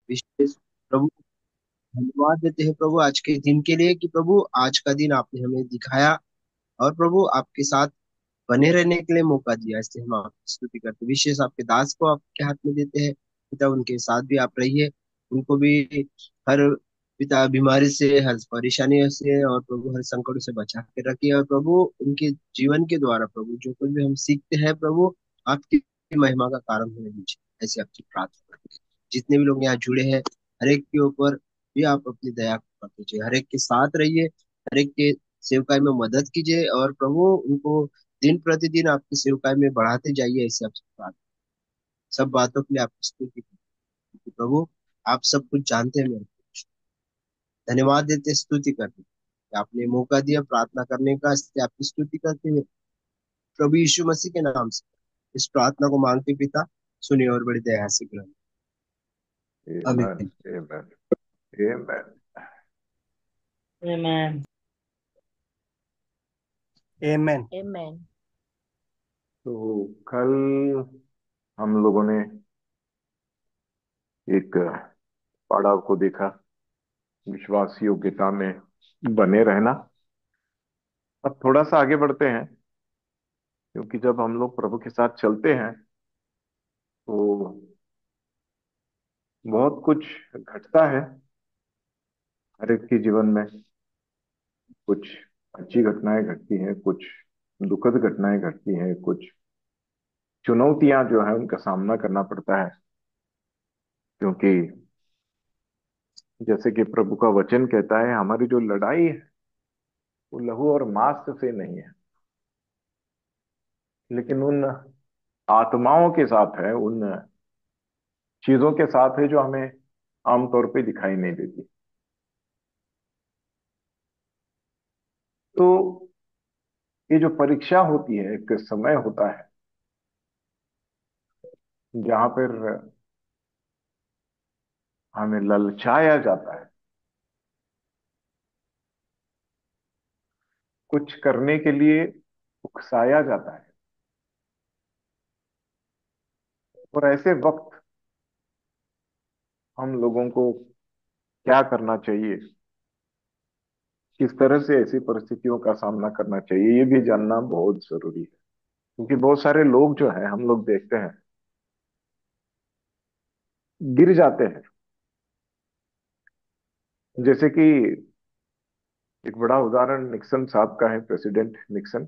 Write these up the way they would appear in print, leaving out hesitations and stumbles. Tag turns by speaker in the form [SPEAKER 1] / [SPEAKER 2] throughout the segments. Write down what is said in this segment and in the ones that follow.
[SPEAKER 1] विशेष प्रभु धन्यवाद देते हैं प्रभु आज के दिन के लिए कि प्रभु आज का दिन आपने हमें दिखाया। और प्रभु आपके साथ बने रहने के लिए मौका दिया, इसलिए हम आपकी स्तुति करते हैं। विशेष आपके दास को आपके हाथ में देते हैं पिता, उनके साथ भी आप रहिए। उनको भी हर पिता बीमारी से, हर परेशानियों से और प्रभु हर संकटों से बचा के रखिए। और प्रभु उनके जीवन के द्वारा प्रभु जो कुछ भी हम सीखते हैं प्रभु, आपकी महिमा का कारण होने दीजिए, ऐसी आपकी प्रार्थना करते हैं। जितने भी लोग यहाँ जुड़े हैं, हर एक के ऊपर भी आप अपनी दया कर दीजिए, हर एक के साथ रहिए, हर एक के सेवकाई में मदद कीजिए। और प्रभु उनको दिन प्रतिदिन आपकी सेवकाई में बढ़ाते जाइए, ऐसे आपसे प्रार्थना। सब बातों के लिए आपकी स्तुति करते हैं प्रभु। आप सब कुछ जानते हैं मेरे कुछ, धन्यवाद देते, स्तुति करते हैं कि आपने मौका दिया प्रार्थना करने का, इसलिए आपकी स्तुति करते हुए प्रभु यीशु मसीह के नाम से इस प्रार्थना को मांगते पिता, सुनिए और बड़ी दया से ग्रहण।
[SPEAKER 2] Amen.
[SPEAKER 1] आमीन।
[SPEAKER 2] Amen. Amen.
[SPEAKER 3] Amen.
[SPEAKER 4] Amen.
[SPEAKER 3] Amen.
[SPEAKER 2] तो कल हम लोगों ने एक पड़ाव को देखा, विश्वास योग्यता में बने रहना। अब थोड़ा सा आगे बढ़ते हैं, क्योंकि जब हम लोग प्रभु के साथ चलते हैं तो बहुत कुछ घटता है हर एक के जीवन में। कुछ अच्छी घटनाएं घटती हैं, कुछ दुखद घटनाएं घटती हैं, कुछ चुनौतियां जो है उनका सामना करना पड़ता है। क्योंकि जैसे कि प्रभु का वचन कहता है, हमारी जो लड़ाई है वो लहू और मांस से नहीं है, लेकिन उन आत्माओं के साथ है, उन चीजों के साथ है जो हमें आमतौर पे दिखाई नहीं देती। तो ये जो परीक्षा होती है, एक समय होता है जहां पर हमें ललचाया जाता है, कुछ करने के लिए उकसाया जाता है। और ऐसे वक्त हम लोगों को क्या करना चाहिए, किस तरह से ऐसी परिस्थितियों का सामना करना चाहिए, ये भी जानना बहुत जरूरी है। क्योंकि बहुत सारे लोग जो है, हम लोग देखते हैं, गिर जाते हैं। जैसे कि एक बड़ा उदाहरण निक्सन साहब का है, प्रेसिडेंट निक्सन।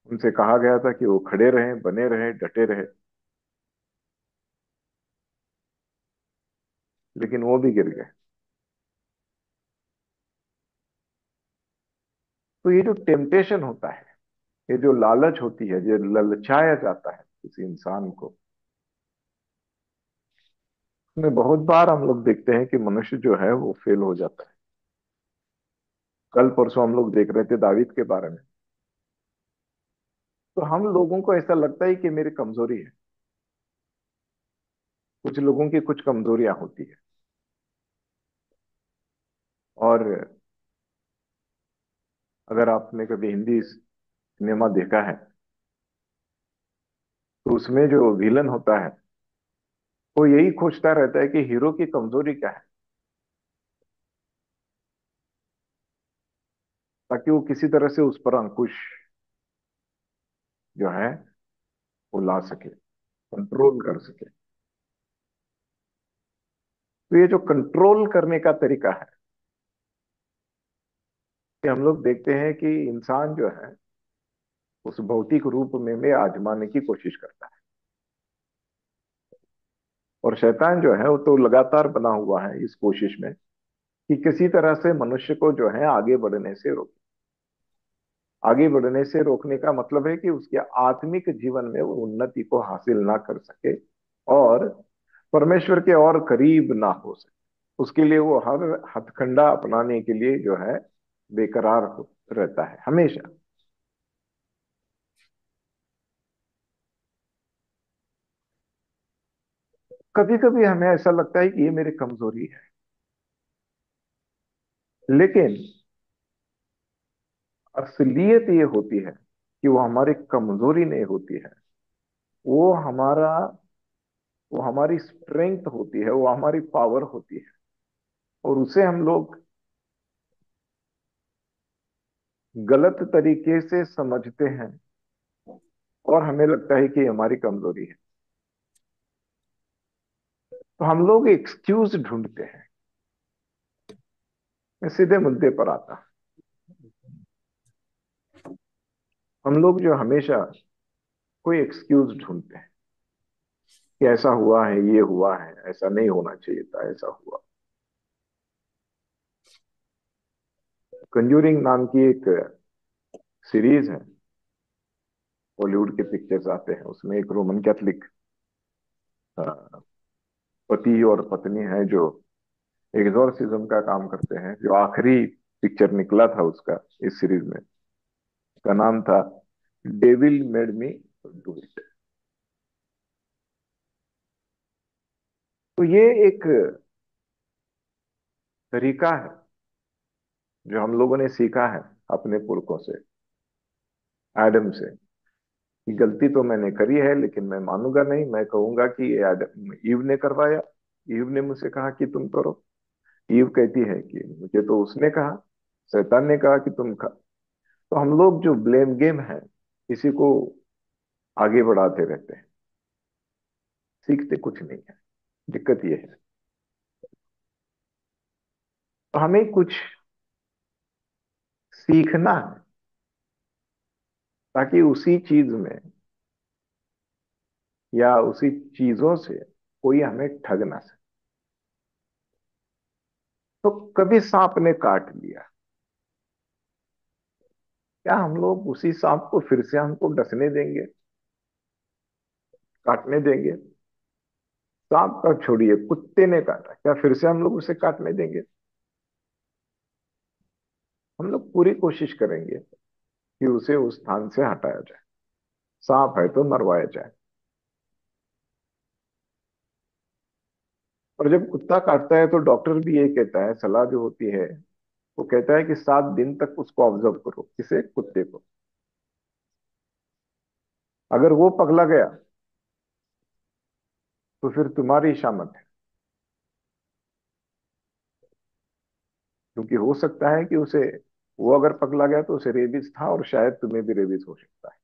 [SPEAKER 2] उनसे कहा गया था कि वो खड़े रहें, बने रहें, डटे रहे, लेकिन वो भी गिर गए। तो ये जो टेम्पटेशन होता है, ये जो लालच होती है, जो ललचाया जाता है किसी इंसान को, उसमें बहुत बार हम लोग देखते हैं कि मनुष्य जो है वो फेल हो जाता है। कल परसों हम लोग देख रहे थे दावीद के बारे में। तो हम लोगों को ऐसा लगता है कि मेरी कमजोरी है। कुछ लोगों की कुछ कमजोरियां होती है। और अगर आपने कभी हिंदी सिनेमा देखा है, तो उसमें जो विलन होता है वो यही खोजता रहता है कि हीरो की कमजोरी क्या है, ताकि वो किसी तरह से उस पर अंकुश जो है वो ला सके, कंट्रोल कर सके। तो ये जो कंट्रोल करने का तरीका है, कि हम लोग देखते हैं कि इंसान जो है उस भौतिक रूप में आजमाने की कोशिश करता है। और शैतान जो है वो तो लगातार बना हुआ है इस कोशिश में कि किसी तरह से मनुष्य को जो है आगे बढ़ने से रोके। आगे बढ़ने से रोकने का मतलब है कि उसके आत्मिक जीवन में वो उन्नति को हासिल ना कर सके और परमेश्वर के और करीब ना हो सके। उसके लिए वो हर हथकंडा अपनाने के लिए जो है बेकरार रहता है हमेशा। कभी कभी हमें ऐसा लगता है कि ये मेरी कमजोरी है, लेकिन असलियत ये होती है कि वो हमारी कमजोरी नहीं होती है, वो हमारा वो हमारी स्ट्रेंथ होती है, वो हमारी पावर होती है, और उसे हम लोग गलत तरीके से समझते हैं और हमें लगता है कि ये हमारी कमजोरी है। तो हम लोग एक्सक्यूज ढूंढते हैं। मैं सीधे मुद्दे पर आता। हम लोग जो हमेशा कोई एक्सक्यूज ढूंढते हैं कि ऐसा हुआ है, ये हुआ है, ऐसा नहीं होना चाहिए था, ऐसा हुआ। कंजूरिंग नाम की एक सीरीज है, बॉलीवुड के पिक्चर्स आते हैं, उसमें एक रोमन कैथलिक पति और पत्नी है जो एग्जॉर्सिज्म का काम करते हैं। जो आखिरी पिक्चर निकला था उसका इस सीरीज में, का नाम था devil made me do it. तो ये एक तरीका है जो हम लोगों ने सीखा है अपने पुरखों से, एडम से, कि गलती तो मैंने करी है लेकिन मैं मानूंगा नहीं, मैं कहूंगा कि ये एडम ईव ने करवाया, ईव ने मुझसे कहा कि तुम करो। ईव कहती है कि मुझे तो उसने कहा, शैतान ने कहा कि तुम खा। तो हम लोग जो ब्लेम गेम है, इसी को आगे बढ़ाते रहते हैं, सीखते कुछ नहीं है। दिक्कत ये है। तो हमें कुछ सीखना है ताकि उसी चीज में या उसी चीजों से कोई हमें ठग ना सके। तो कभी सांप ने काट लिया, क्या हम लोग उसी सांप को फिर से हमको डसने देंगे, काटने देंगे? सांप का छोड़िए, कुत्ते ने काटा, क्या फिर से हम लोग उसे काटने देंगे? हम लोग पूरी कोशिश करेंगे कि उसे उस स्थान से हटाया जाए। सांप है तो मरवाया जाए। और जब कुत्ता काटता है तो डॉक्टर भी ये कहता है, सलाह जो होती है वो कहता है कि 7 दिन तक उसको ऑब्जर्व करो, किसे? कुत्ते को। अगर वो पगला गया तो फिर तुम्हारी शामत है, क्योंकि हो सकता है कि उसे, वो अगर पगला गया तो उसे रेबीज था और शायद तुम्हें भी रेबीज हो सकता है।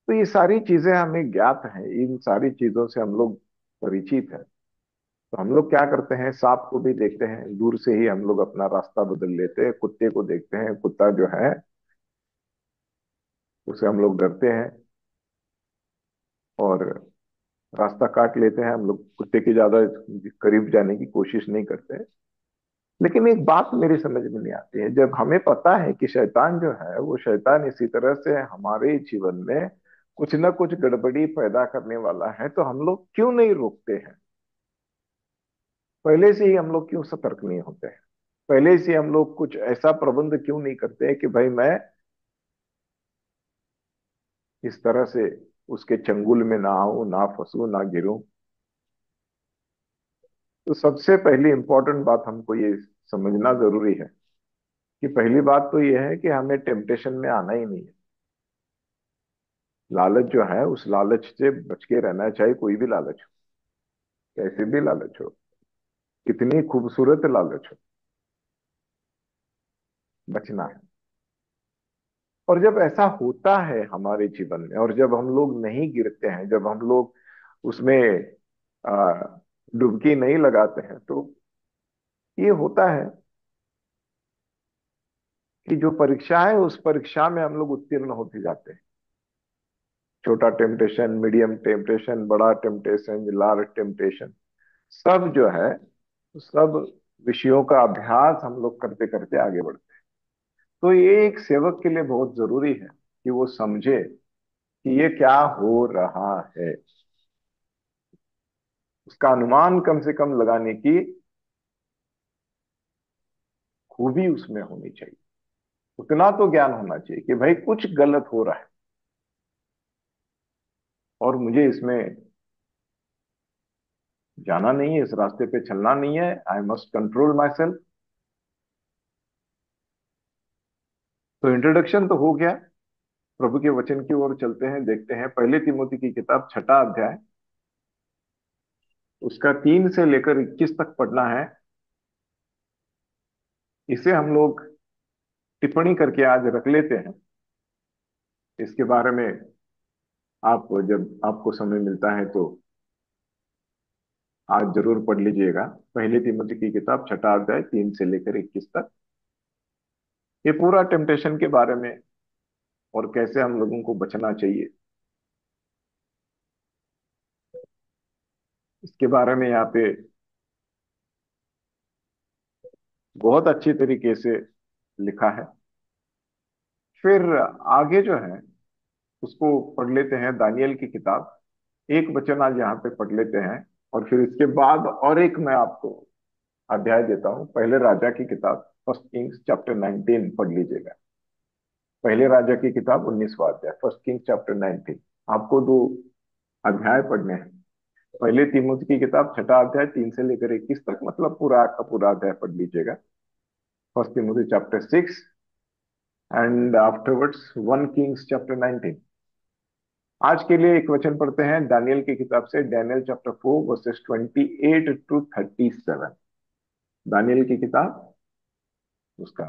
[SPEAKER 2] तो ये सारी चीजें हमें ज्ञात हैं, इन सारी चीजों से हम लोग परिचित हैं। तो हम लोग क्या करते हैं, सांप को भी देखते हैं, दूर से ही हम लोग अपना रास्ता बदल लेते हैं। कुत्ते को देखते हैं, कुत्ता जो है उसे हम लोग डरते हैं और रास्ता काट लेते हैं। हम लोग कुत्ते के ज्यादा करीब जाने की कोशिश नहीं करते। लेकिन एक बात मेरी समझ में नहीं आती है, जब हमें पता है कि शैतान जो है वो शैतान इसी तरह से हमारे जीवन में कुछ ना कुछ गड़बड़ी पैदा करने वाला है, तो हम लोग क्यों नहीं रोकते हैं? पहले से ही हम लोग क्यों सतर्क नहीं होते हैं? पहले से हम लोग कुछ ऐसा प्रबंध क्यों नहीं करते हैं कि भाई मैं इस तरह से उसके चंगुल में ना आऊं, ना फंसूं, ना गिरूं? तो सबसे पहली इंपॉर्टेंट बात हमको ये समझना जरूरी है कि पहली बात तो ये है कि हमें टेम्पटेशन में आना ही नहीं है। लालच जो है, उस लालच से बच के रहना चाहिए। कोई भी लालच हो, कैसे भी लालच हो, कितनी खूबसूरत लालच हो, बचना है। और जब ऐसा होता है हमारे जीवन में, और जब हम लोग नहीं गिरते हैं, जब हम लोग उसमें आ, डुबकी नहीं लगाते हैं, तो ये होता है कि जो परीक्षा है उस परीक्षा में हम लोग उत्तीर्ण होते जाते हैं। छोटा टेम्पटेशन, मीडियम टेम्पटेशन, बड़ा टेम्पटेशन, लार्ज टेम्पटेशन, सब जो है, सब विषयों का अभ्यास हम लोग करते करते आगे बढ़ते हैं। तो ये एक सेवक के लिए बहुत जरूरी है कि वो समझे कि ये क्या हो रहा है। उसका अनुमान कम से कम लगाने की खूबी उसमें होनी चाहिए। उतना तो ज्ञान होना चाहिए कि भाई कुछ गलत हो रहा है और मुझे इसमें जाना नहीं है, इस रास्ते पे चलना नहीं है। I must control my self. तो इंट्रोडक्शन तो हो गया। प्रभु के वचन की ओर चलते हैं, देखते हैं पहले तिमोथी की किताब 6 अध्याय, उसका 3 से लेकर 21 तक पढ़ना है। इसे हम लोग टिप्पणी करके आज रख लेते हैं। इसके बारे में आप जब आपको समय मिलता है तो आज जरूर पढ़ लीजिएगा। पहले तिमोथी की किताब 6 अध्याय 3 से लेकर 21 तक, ये पूरा टेम्पटेशन के बारे में और कैसे हम लोगों को बचना चाहिए, इसके बारे में यहाँ पे बहुत अच्छी तरीके से लिखा है। फिर आगे जो है उसको पढ़ लेते हैं, दानियल की किताब। एक वचन आज यहाँ पे पढ़ लेते हैं, और फिर इसके बाद और एक मैं आपको अध्याय देता हूँ। पहले राजा की किताब, फर्स्ट किंग्स चैप्टर 19 पढ़ लीजिएगा। पहले राजा की किताब 19वां अध्याय, फर्स्ट किंग्स चैप्टर 19। आपको 2 अध्याय पढ़ने हैं। पहले तिमोथी की किताब 6 अध्याय 3 से लेकर 21 तक, मतलब पूरा का पूरा अध्याय पढ़ लीजिएगा। First Timothy chapter 6 and afterwards 1 Kings chapter 19। आज के लिए एक वचन पढ़ते हैं दानियल की किताब से, Daniel चैप्टर 4 वर्सेस 28 to 37। दानियल की किताब, उसका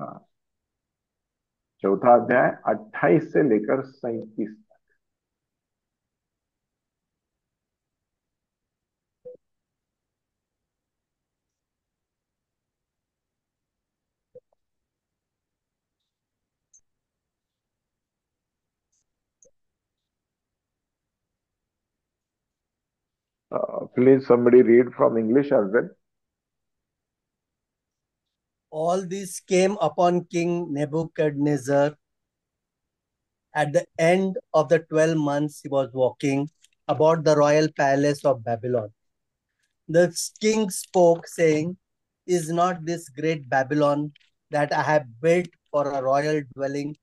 [SPEAKER 2] चौथा अध्याय 28 से लेकर 37। Please somebody read from English as well.
[SPEAKER 3] All this came upon King Nebuchadnezzar at the end of the 12 months he was walking about the royal palace of Babylon. The king spoke, saying, is not this great Babylon that I have built for a royal dwelling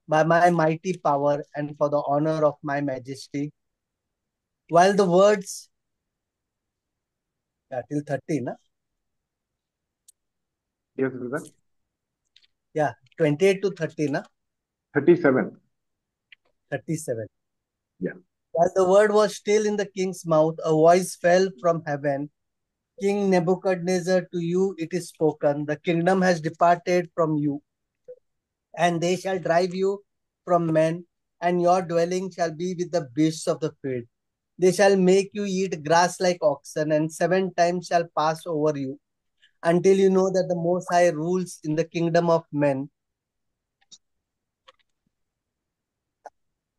[SPEAKER 3] by my mighty power and for the honor of my majesty? While the words, yeah, till 30, na?
[SPEAKER 2] Yes, brother.
[SPEAKER 3] Yeah, 28 to 30, na?
[SPEAKER 2] 37.
[SPEAKER 3] 37.
[SPEAKER 2] Yeah.
[SPEAKER 3] While the word was still in the king's mouth, a voice fell from heaven. King Nebuchadnezzar, to you it is spoken, the kingdom has departed from you, and they shall drive you from men, and your dwelling shall be with the beasts of the field. They shall make you eat grass like oxen, and 7 times shall pass over you, until you know that the Most High rules in the kingdom of men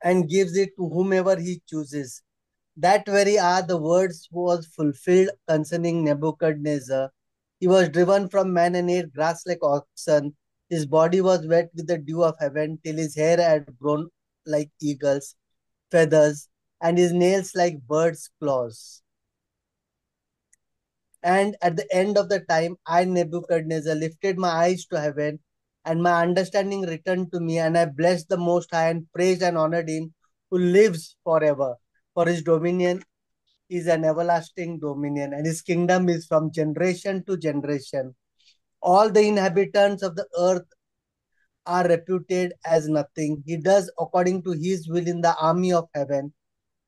[SPEAKER 3] and gives it to whomever he chooses. That very hour the words was fulfilled concerning Nebuchadnezzar. He was driven from man and ate grass like oxen. His body was wet with the dew of heaven till his hair had grown like eagle's feathers and his nails like birds' claws. And at the end of the time, I, Nebuchadnezzar, lifted my eyes to heaven, and my understanding returned to me, and I blessed the Most High and praised and honored him who lives forever. For his dominion is an everlasting dominion, and his kingdom is from generation to generation. All the inhabitants of the earth are reputed as nothing. He does according to his will in the army of heaven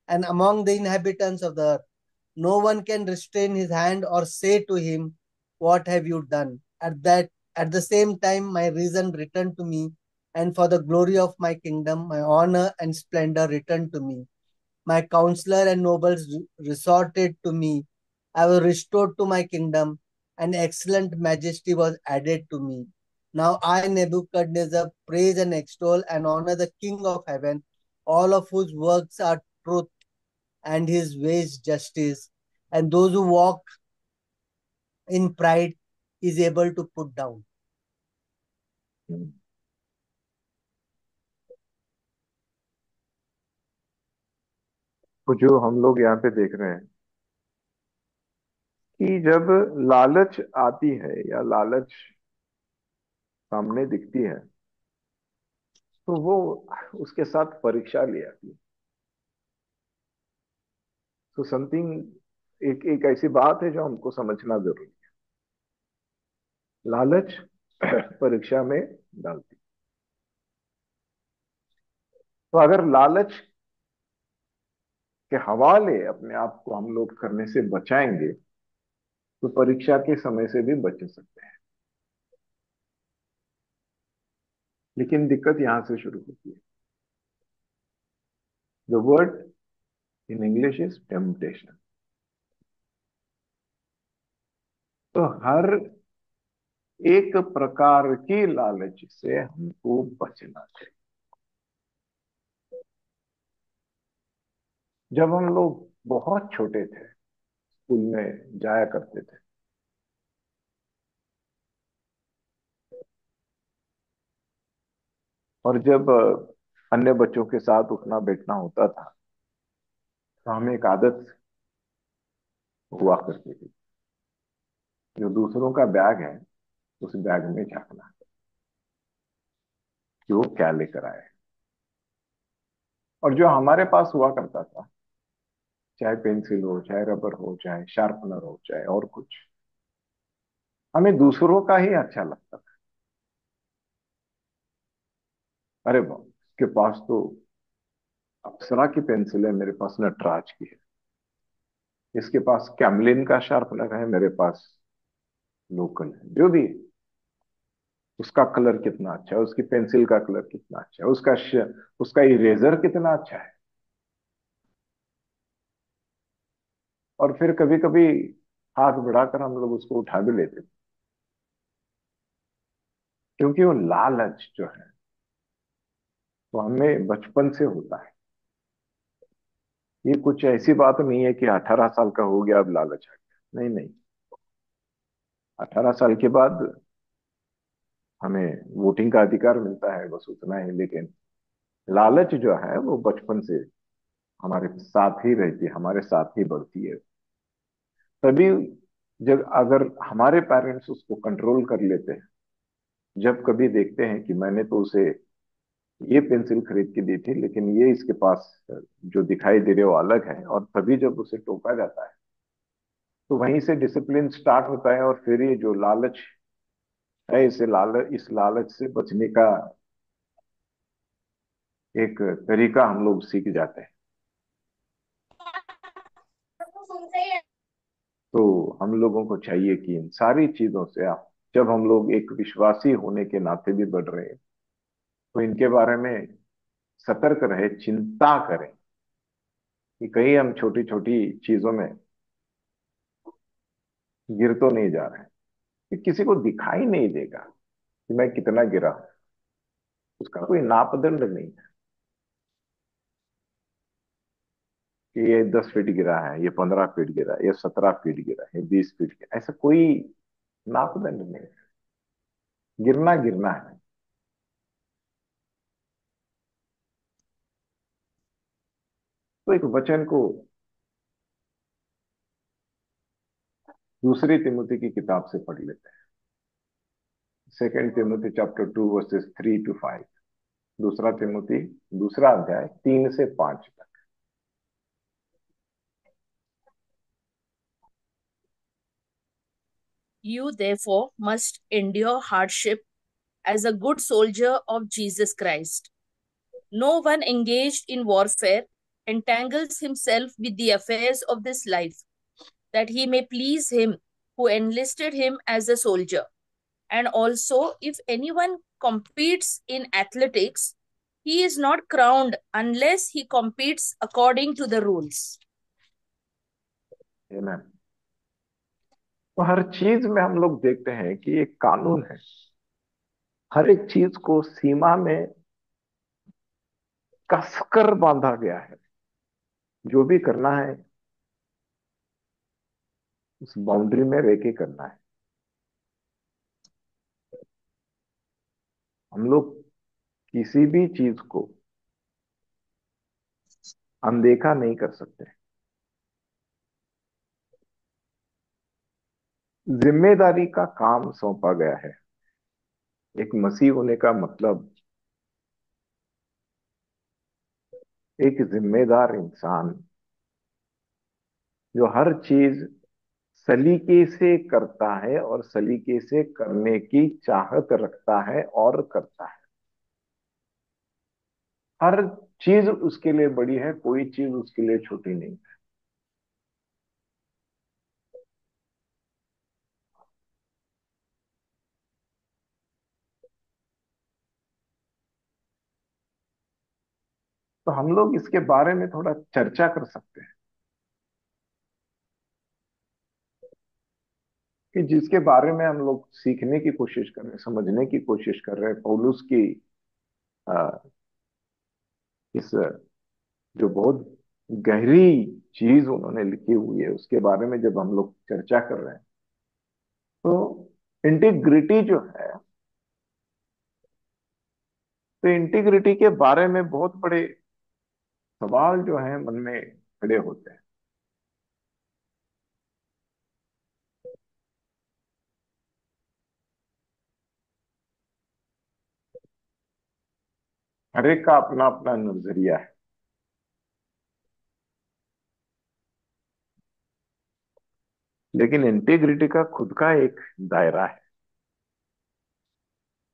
[SPEAKER 3] and among the inhabitants of the earth. No one can restrain his hand or say to him, what have you done? At the same time, my reason returned to me, and for the glory of my kingdom, my honor and splendor returned to me. My counselor and nobles resorted to me. I was restored to my kingdom, and excellent majesty was added to me. Now I, Nebuchadnezzar, praise and extol and honor the King of heaven, all of whose works are truth and his ways justice, and those who walk in pride is able to put down.
[SPEAKER 2] तो जो हम लोग यहाँ पे देख रहे हैं कि जब लालच आती है या लालच सामने दिखती है, तो वो उसके साथ परीक्षा ले आती है। तो समथिंग एक एक ऐसी बात है जो हमको समझना जरूरी है। लालच परीक्षा में डालती तो अगर लालच के हवाले अपने आप को हम लोग करने से बचाएंगे तो परीक्षा के समय से भी बच सकते हैं। लेकिन दिक्कत यहां से शुरू होती है। The word in English is temptation. तो हर एक प्रकार की लालच से हमको बचना चाहिए। जब हम लोग बहुत छोटे थे, स्कूल में जाया करते थे, और जब अन्य बच्चों के साथ उठना बैठना होता था तो हमें एक आदत हुआ करती थी, जो दूसरों का बैग है उस बैग में झांकना कि वो क्या लेकर आए। और जो हमारे पास हुआ करता था, चाहे पेंसिल हो, चाहे रबर हो, चाहे शार्पनर हो, चाहे और कुछ, हमें दूसरों का ही अच्छा लगता था। अरे वाह, इसके पास तो अप्सरा की पेंसिल है, मेरे पास नटराज की है। इसके पास कैमलिन का शार्पनर है, मेरे पास लोकल है। जो भी है, उसका कलर कितना अच्छा है, उसकी पेंसिल का कलर कितना अच्छा है, उसका इरेजर कितना अच्छा है। और फिर कभी कभी हाथ बढ़ाकर हम लोग उसको उठा भी लेते थे, क्योंकि वो लालच जो है वो हमें बचपन से होता है। ये कुछ ऐसी बात नहीं है कि 18 साल का हो गया अब लालच आ गया। नहीं नहीं, 18 साल के बाद हमें वोटिंग का अधिकार मिलता है, बस उतना ही। लेकिन लालच जो है वो बचपन से हमारे साथ ही रहती है, हमारे साथ ही बढ़ती है। तभी जब अगर हमारे पेरेंट्स उसको कंट्रोल कर लेते हैं, जब कभी देखते हैं कि मैंने तो उसे ये पेंसिल खरीद के दी थी लेकिन ये इसके पास जो दिखाई दे रहे वो अलग है, और तभी जब उसे टोका जाता है तो वहीं से डिसिप्लिन स्टार्ट होता है। और फिर ये जो लालच है, इस लालच से बचने का एक तरीका हम लोग सीख जाते हैं। तो हम लोगों को चाहिए कि इन सारी चीजों से आप, जब हम लोग एक विश्वासी होने के नाते भी बढ़ रहे हैं, तो इनके बारे में सतर्क रहे, चिंता करें कि कहीं हम छोटी छोटी चीजों में गिर तो नहीं जा रहे हैं। कि किसी को दिखाई नहीं देगा कि मैं कितना गिरा हूं, उसका कोई नापदंड नहीं है कि ये 10 फीट गिरा है, ये 15 फीट गिरा है, ये 17 फीट गिरा है, ये 20 फीट गिरा, ऐसा कोई नापदंड नहीं है। गिरना गिरना है। तो एक वचन को दूसरी तिमुती की किताब से पढ़ लेते हैं। 2 तिमुती चैप्टर 2 वर्सेस 3 to 5। दूसरा तिमुती, दूसरा अध्याय 3 से 5 तक।
[SPEAKER 4] You therefore must endure hardship as a good soldier of Jesus Christ. No one engaged in warfare entangles himself with the affairs of this life, that he may please him who enlisted him as a soldier. And also, if anyone competes in athletics, he is not crowned unless he competes according to the rules.
[SPEAKER 2] Amen। तो हर चीज में हम लोग देखते हैं कि एक कानून है। हर एक चीज को सीमा में कसकर बांधा गया है। जो भी करना है उस बाउंड्री में रह के करना है। हम लोग किसी भी चीज को अनदेखा नहीं कर सकते। जिम्मेदारी का काम सौंपा गया है। एक मसीह होने का मतलब एक जिम्मेदार इंसान जो हर चीज सलीके से करता है और सलीके से करने की चाहत रखता है और करता है। हर चीज उसके लिए बड़ी है, कोई चीज उसके लिए छोटी नहीं। तो हम लोग इसके बारे में थोड़ा चर्चा कर सकते हैं कि जिसके बारे में हम लोग सीखने की कोशिश कर रहे हैं, समझने की कोशिश कर रहे हैं, पौलुस की आ, इस जो बहुत गहरी चीज उन्होंने लिखी हुई है उसके बारे में जब हम लोग चर्चा कर रहे हैं, तो इंटीग्रिटी जो है, तो इंटीग्रिटी के बारे में बहुत बड़े सवाल जो है मन में खड़े होते हैं। हर एक का अपना अपना नजरिया है, लेकिन इंटीग्रिटी का खुद का एक दायरा है,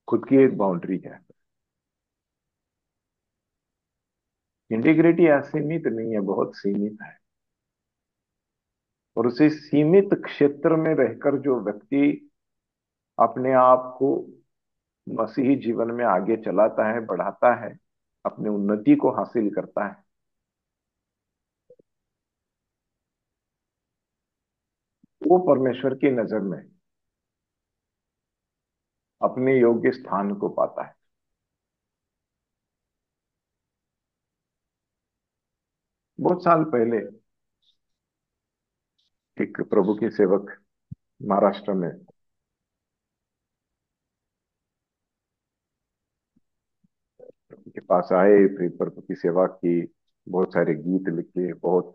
[SPEAKER 2] खुद की एक बाउंड्री है। इंटीग्रिटी असीमित नहीं है, बहुत सीमित है। और उसी सीमित क्षेत्र में रहकर जो व्यक्ति अपने आप को मसीही जीवन में आगे चलाता है, बढ़ाता है, अपनी उन्नति को हासिल करता है, वो परमेश्वर की नजर में अपने योग्य स्थान को पाता है। बहुत साल पहले एक प्रभु की सेवक महाराष्ट्र में प्रभु के पास आए, फिर प्रभु की सेवा की, बहुत सारे गीत लिखे, बहुत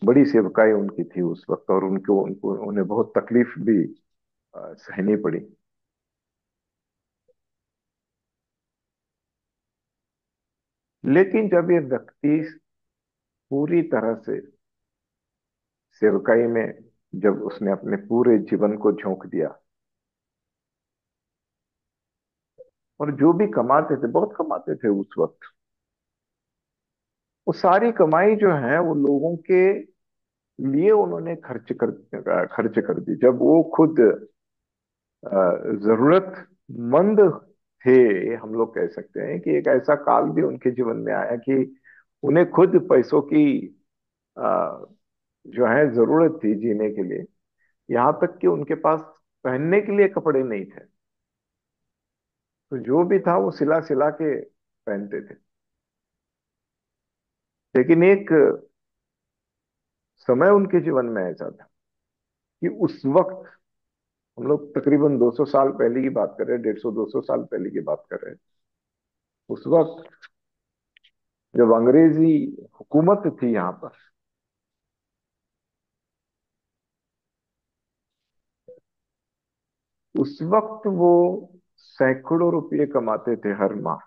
[SPEAKER 2] बड़ी सेवकाई उनकी थी उस वक्त, और उनको उनको उन्हें बहुत तकलीफ भी सहनी पड़ी। लेकिन जब ये व्यक्ति पूरी तरह से सेवकाई में, जब उसने अपने पूरे जीवन को झोंक दिया, और जो भी कमाते थे, बहुत कमाते थे उस वक्त, वो सारी कमाई जो है वो लोगों के लिए उन्होंने खर्च कर दी। जब वो खुद जरूरतमंद थे, हम लोग कह सकते हैं कि एक ऐसा काल भी उनके जीवन में आया कि उन्हें खुद पैसों की अ, जो है जरूरत थी जीने के लिए, यहाँ तक कि उनके पास पहनने के लिए कपड़े नहीं थे, तो जो भी था वो सिला सिला के पहनते थे। लेकिन एक समय उनके जीवन में ऐसा था कि उस वक्त, हम लोग तकरीबन 200 साल पहले की बात कर रहे हैं, 150 200 साल पहले की बात कर रहे हैं, उस वक्त जब अंग्रेजी हुकूमत थी यहाँ पर, उस वक्त वो सैकड़ों रुपये कमाते थे हर माह,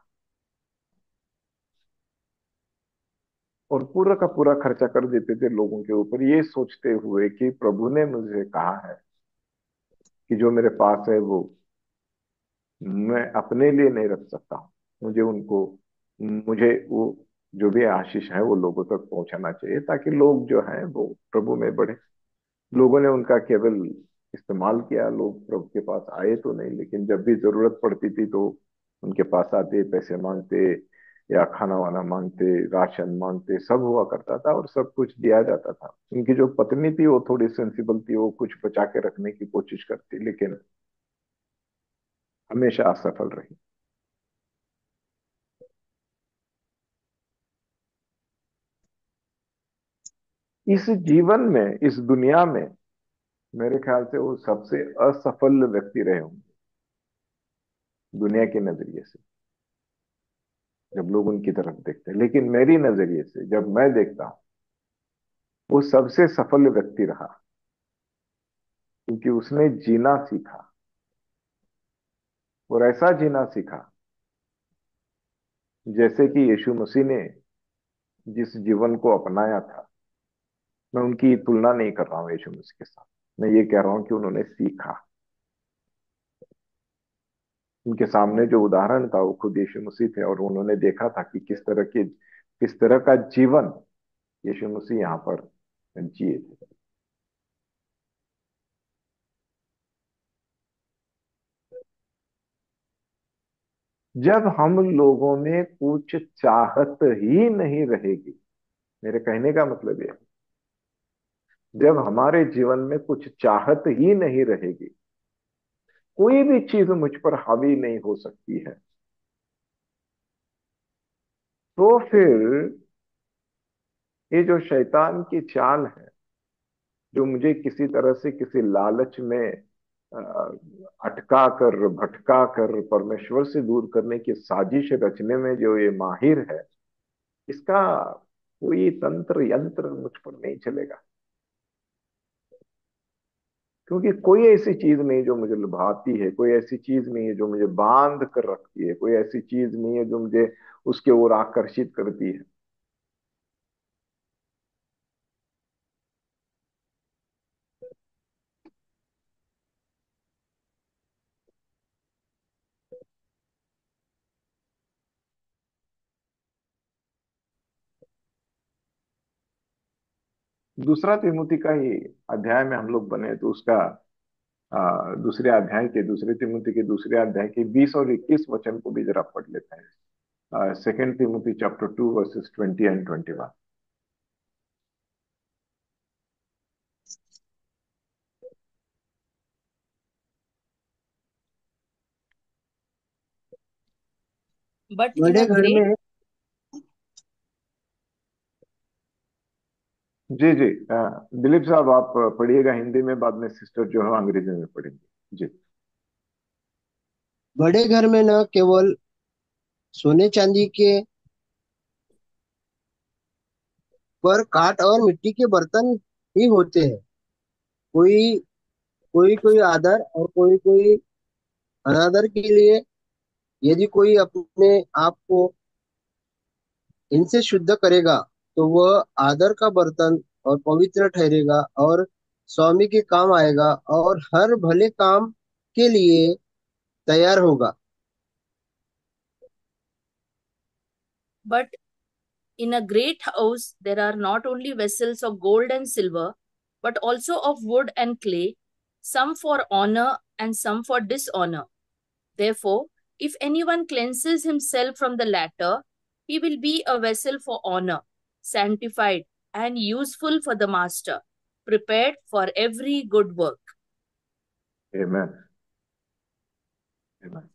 [SPEAKER 2] और पूरा का पूरा खर्चा कर देते थे लोगों के ऊपर, ये सोचते हुए कि प्रभु ने मुझे कहा है कि जो मेरे पास है वो मैं अपने लिए नहीं रख सकता हूँ, मुझे वो जो भी आशीष है वो लोगों तक पहुंचाना चाहिए, ताकि लोग जो है वो प्रभु में बढ़े। लोगों ने उनका केवल इस्तेमाल किया, लोग प्रभु के पास आए तो नहीं, लेकिन जब भी जरूरत पड़ती थी तो उनके पास आते, पैसे मांगते, या खाना वाना मांगते, राशन मांगते, सब हुआ करता था और सब कुछ दिया जाता था। उनकी जो पत्नी थी वो थोड़ी सेंसिबल थी, वो कुछ बचा के रखने की कोशिश करती, लेकिन हमेशा असफल रही। इस जीवन में, इस दुनिया में, मेरे ख्याल से वो सबसे असफल व्यक्ति रहे होंगे दुनिया के नजरिए से, जब लोग उनकी तरफ देखते हैं। लेकिन मेरी नजरिए से जब मैं देखता हूं, वो सबसे सफल व्यक्ति रहा, क्योंकि उसने जीना सीखा, और ऐसा जीना सीखा जैसे कि यीशु मसीह ने जिस जीवन को अपनाया था। मैं उनकी तुलना नहीं कर रहा हूं यीशु मसीह के साथ, मैं ये कह रहा हूं कि उन्होंने सीखा। उनके सामने जो उदाहरण था वो खुद यीशु मसीह थे, और उन्होंने देखा था कि किस तरह का जीवन यीशु मसीह यहाँ पर जिए थे। जब हम लोगों में कुछ चाहत ही नहीं रहेगी, मेरे कहने का मतलब यह है, जब हमारे जीवन में कुछ चाहत ही नहीं रहेगी, कोई भी चीज मुझ पर हावी नहीं हो सकती है, तो फिर ये जो शैतान की चाल है, जो मुझे किसी तरह से किसी लालच में अ, अटका कर भटका कर परमेश्वर से दूर करने की साजिश रचने में जो ये माहिर है, इसका कोई तंत्र यंत्र मुझ पर नहीं चलेगा। क्योंकि कोई ऐसी चीज नहीं जो मुझे लुभाती है, कोई ऐसी चीज नहीं है जो मुझे बांध कर रखती है, कोई ऐसी चीज नहीं है जो मुझे उसके ओर आकर्षित करती है। दूसरा तिमुथी का ही अध्याय में हम लोग बने तो उसका दूसरे अध्याय के, दूसरे तिमुथी के दूसरे अध्याय के 20 और 21 वचन को भी जरा पढ़ लेते हैं। Second Timothy chapter 2 verses 20 and 21।
[SPEAKER 4] But in
[SPEAKER 1] बड़े
[SPEAKER 4] a
[SPEAKER 1] घर
[SPEAKER 4] great
[SPEAKER 1] में
[SPEAKER 2] जी जी, दिलीप साहब आप पढ़िएगा हिंदी में, बाद में सिस्टर जो है अंग्रेजी में पढ़ेंगे जी।
[SPEAKER 1] बड़े घर में न केवल सोने चांदी के, पर काठ और मिट्टी के बर्तन ही होते हैं। कोई कोई कोई आदर और कोई कोई अनादर के लिए। यदि कोई अपने आप को इनसे शुद्ध करेगा तो वह आदर का बर्तन और पवित्र ठहरेगा और स्वामी के काम आएगा और हर भले काम के लिए तैयार होगा।
[SPEAKER 4] but in a great house there are not only vessels of gold and silver, but also of wood and clay, some for honor and some for dishonor. Therefore, if anyone cleanses himself from the latter, he will be a vessel for honor, sanctified and useful for the master, prepared for every good work.
[SPEAKER 2] आमेन, आमेन।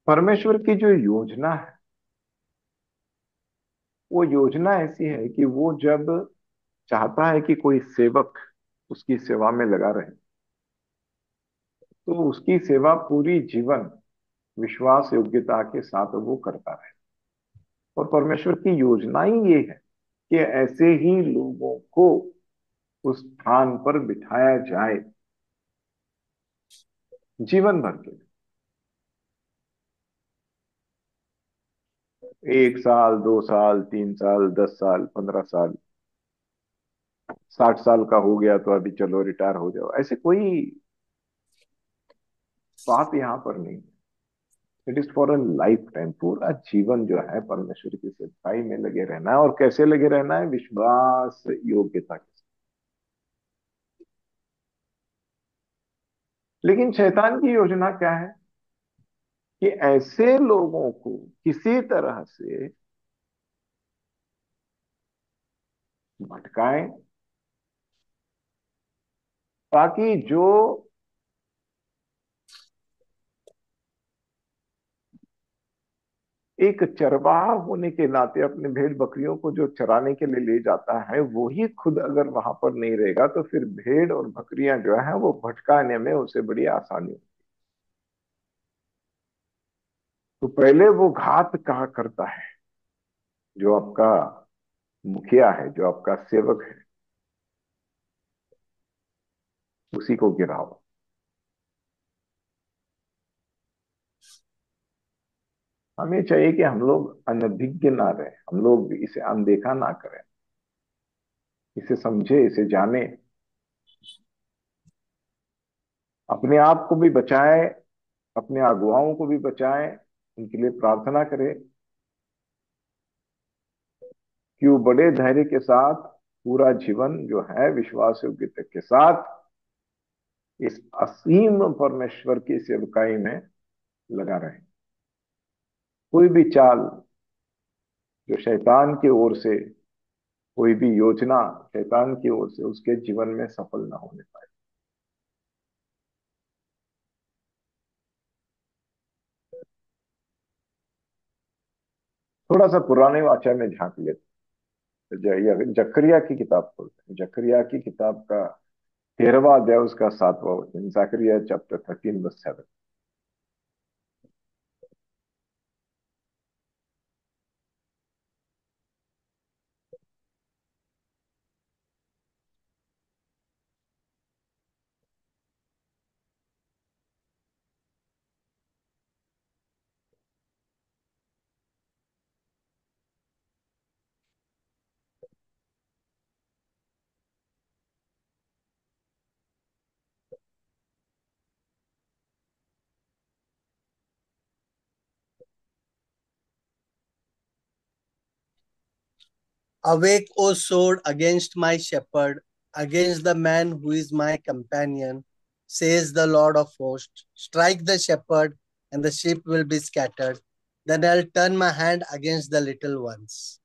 [SPEAKER 2] परमेश्वर की जो योजना है, वो योजना ऐसी है कि वो जब चाहता है कि कोई सेवक उसकी सेवा में लगा रहे, तो उसकी सेवा पूरी जीवन विश्वास योग्यता के साथ वो करता रहे। और परमेश्वर की योजना ही ये है कि ऐसे ही लोगों को उस स्थान पर बिठाया जाए जीवन भर के लिए। 1 साल, 2 साल, 3 साल, 10 साल, 15 साल, 60 साल का हो गया तो अभी चलो रिटायर हो जाओ, ऐसे कोई बात यहाँ पर नहीं है। It is for a life time, पूरा जीवन जो है परमेश्वर की सेवकाई में लगे रहना है। और कैसे लगे रहना है? विश्वास योग्यता के साथ। लेकिन शैतान की योजना क्या है कि ऐसे लोगों को किसी तरह से भटकाएं, ताकि जो एक चरवाहा होने के नाते अपने भेड़ बकरियों को जो चराने के लिए ले जाता है, वो ही खुद अगर वहां पर नहीं रहेगा, तो फिर भेड़ और बकरियां जो है वो भटकाने में उसे बड़ी आसानी होगी। तो पहले वो घात कहा करता है, जो आपका मुखिया है, जो आपका सेवक है, उसी को गिराओ। हमें चाहिए कि हम लोग अनभिज्ञ ना रहे, हम लोग इसे अनदेखा ना करें, इसे समझे, इसे जाने, अपने आप को भी बचाए अपने अगुवाओं को भी बचाएं, उनके लिए प्रार्थना करें कि वो बड़े धैर्य के साथ पूरा जीवन जो है विश्वास योग्यता के साथ इस असीम परमेश्वर की सेवकाई में लगा रहे। कोई भी चाल जो शैतान की ओर से, कोई भी योजना शैतान की ओर से उसके जीवन में सफल ना होने पाए। थोड़ा सा पुराने वाचा में झांक लेते हैं। जकरिया की किताब खोलते हैं। जकरिया की किताब का 13वां अध्याय, उसका 7वां वचन। जकरिया chapter 13 verse 7।
[SPEAKER 3] Awake, O sword, against my shepherd, against the man who is my companion, says the Lord of hosts. Strike the shepherd, and the sheep will be scattered. Then I'll turn my hand against the little ones.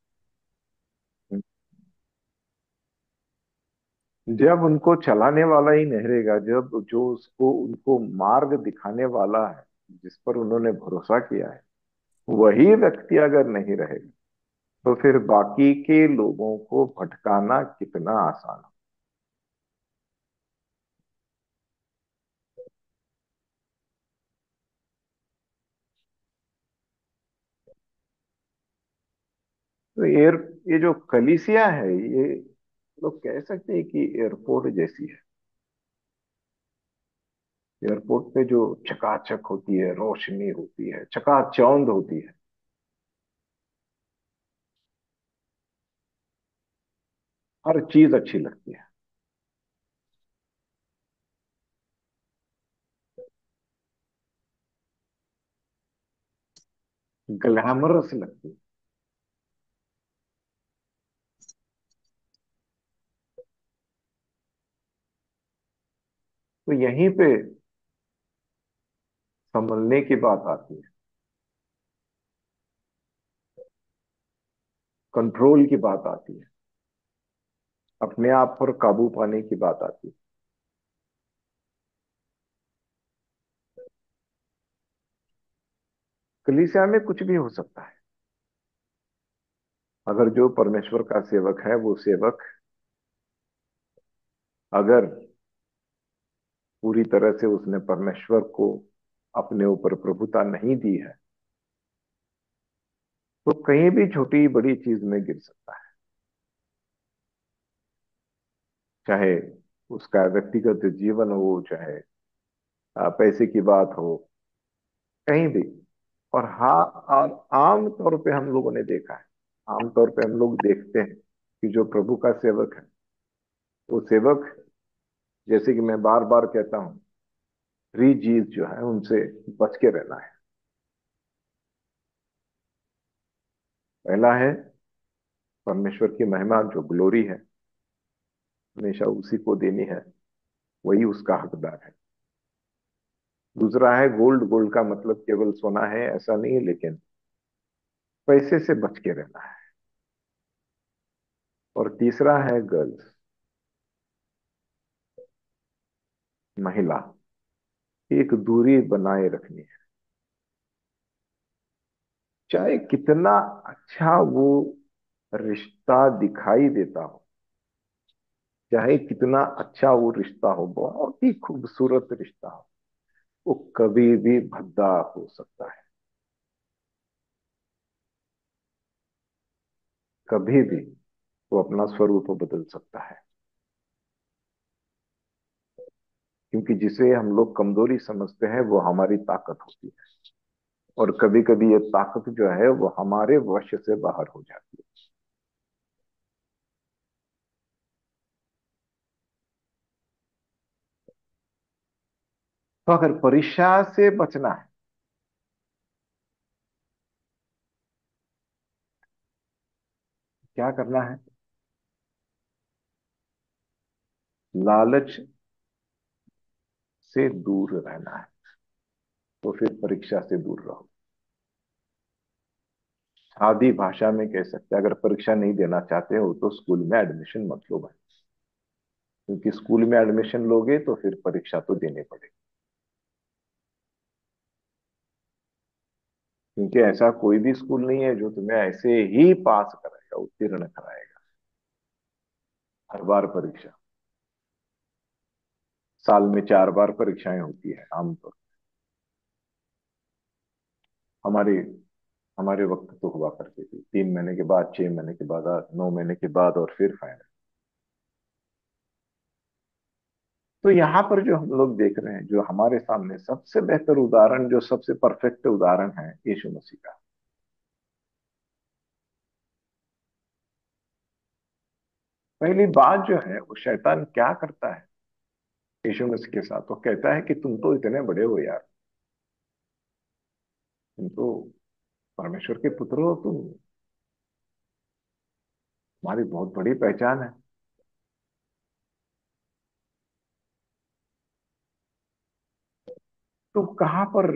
[SPEAKER 2] जब उनको चलाने वाला ही नहीं रहेगा, जब जो उसको उनको मार्ग दिखाने वाला है, जिस पर उन्होंने भरोसा किया है, वही व्यक्ति अगर नहीं रहेगा तो फिर बाकी के लोगों को भटकाना कितना आसान है। तो ये जो कलीसिया है, ये लोग कह सकते हैं कि एयरपोर्ट जैसी है। एयरपोर्ट पे जो चकाचक होती है, रोशनी होती है, चकाचौंध होती है, हर चीज अच्छी लगती है, ग्लैमरस लगती है। तो यहीं पे संभलने की बात आती है, कंट्रोल की बात आती है, अपने आप पर काबू पाने की बात आती है। कलीसिया में कुछ भी हो सकता है। अगर जो परमेश्वर का सेवक है, वो सेवक अगर पूरी तरह से उसने परमेश्वर को अपने ऊपर प्रभुता नहीं दी है, तो कहीं भी छोटी बड़ी चीज में गिर सकता है। चाहे उसका व्यक्तिगत जीवन हो, चाहे पैसे की बात हो, कहीं भी। और हाँ, और आम तौर पे हम लोगों ने देखा है, आम तौर पे हम लोग देखते हैं कि जो प्रभु का सेवक है, वो सेवक, जैसे कि मैं बार बार कहता हूं, 3 G's जो है उनसे बच के रहना है। पहला है परमेश्वर की महिमा, जो ग्लोरी है, हमेशा उसी को देनी है, वही उसका हकदार है। दूसरा है गोल्ड। गोल्ड का मतलब केवल सोना है ऐसा नहीं है, लेकिन पैसे से बच के रहना है। और तीसरा है गर्ल्स, महिला। एक दूरी बनाए रखनी है, चाहे कितना अच्छा वो रिश्ता दिखाई देता हो, चाहे कितना अच्छा वो रिश्ता हो, बहुत ही खूबसूरत रिश्ता हो, वो कभी भी भद्दा हो सकता है, कभी भी वो अपना स्वरूप बदल सकता है। क्योंकि जिसे हम लोग कमजोरी समझते हैं वो हमारी ताकत होती है, और कभी कभी ये ताकत जो है वो हमारे वश से बाहर हो जाती है। तो अगर परीक्षा से बचना है, क्या करना है? लालच से दूर रहना है। तो फिर परीक्षा से दूर रहो। सादी भाषा में कह सकते हैं, अगर परीक्षा नहीं देना चाहते हो तो स्कूल में एडमिशन मत लो भाई। क्योंकि स्कूल में एडमिशन लोगे तो फिर परीक्षा तो देनी पड़ेगी। क्योंकि ऐसा कोई भी स्कूल नहीं है जो तुम्हें ऐसे ही पास कराएगा, उत्तीर्ण कराएगा। हर बार परीक्षा, साल में 4 बार परीक्षाएं होती है आमतौर। हमारे हमारे वक्त तो हुआ करती थी 3 महीने के बाद, 6 महीने के बाद, 9 महीने के बाद, और फिर फाइनल। तो यहाँ पर जो हम लोग देख रहे हैं, जो हमारे सामने सबसे बेहतर उदाहरण, जो सबसे परफेक्ट उदाहरण है, यीशु मसीह का। पहली बात जो है, वो शैतान क्या करता है यीशु मसीह के साथ? वो कहता है कि तुम तो इतने बड़े हो यार, तुम तो परमेश्वर के पुत्र हो, तुम, तुम्हारी बहुत बड़ी पहचान है। तो कहां पर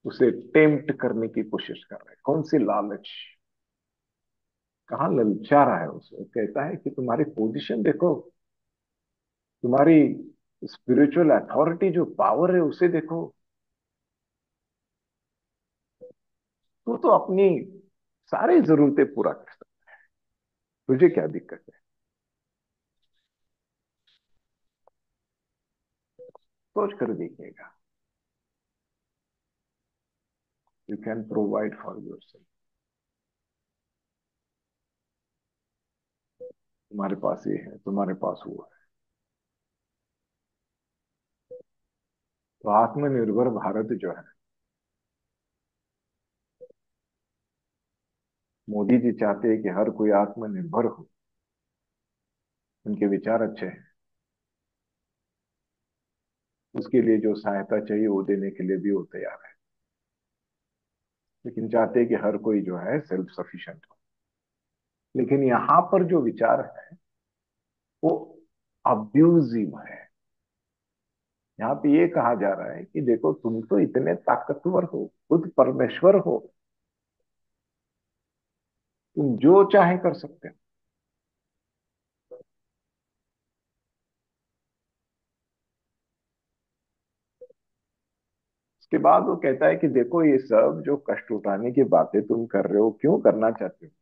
[SPEAKER 2] उसे टेम्प्ट करने की कोशिश कर रहे हैं? कौन सी लालच, कहाँ ललचा रहा है उसे? कहता है कि तुम्हारी पोजीशन देखो, तुम्हारी स्पिरिचुअल अथॉरिटी, जो पावर है, उसे देखो। तू तो अपनी सारी जरूरतें पूरा कर सकता, तुझे क्या दिक्कत है? सोच कर देखिएगा। You can provide for your self. तुम्हारे पास ये है, तुम्हारे पास वो है। तो आत्मनिर्भर भारत जो है, मोदी जी चाहते हैं कि हर कोई आत्मनिर्भर हो। उनके विचार अच्छे हैं, उसके लिए जो सहायता चाहिए वो देने के लिए भी वो तैयार है। लेकिन चाहते हैं कि हर कोई जो है सेल्फ सफिशिएंट हो। लेकिन यहां पर जो विचार है वो अब्यूजिव है। यहाँ पे ये कहा जा रहा है कि देखो, तुम तो इतने ताकतवर हो, खुद परमेश्वर हो, तुम जो चाहे कर सकते हो। उसके बाद वो कहता है कि देखो, ये सब जो कष्ट उठाने की बातें तुम कर रहे हो, क्यों करना चाहते हो?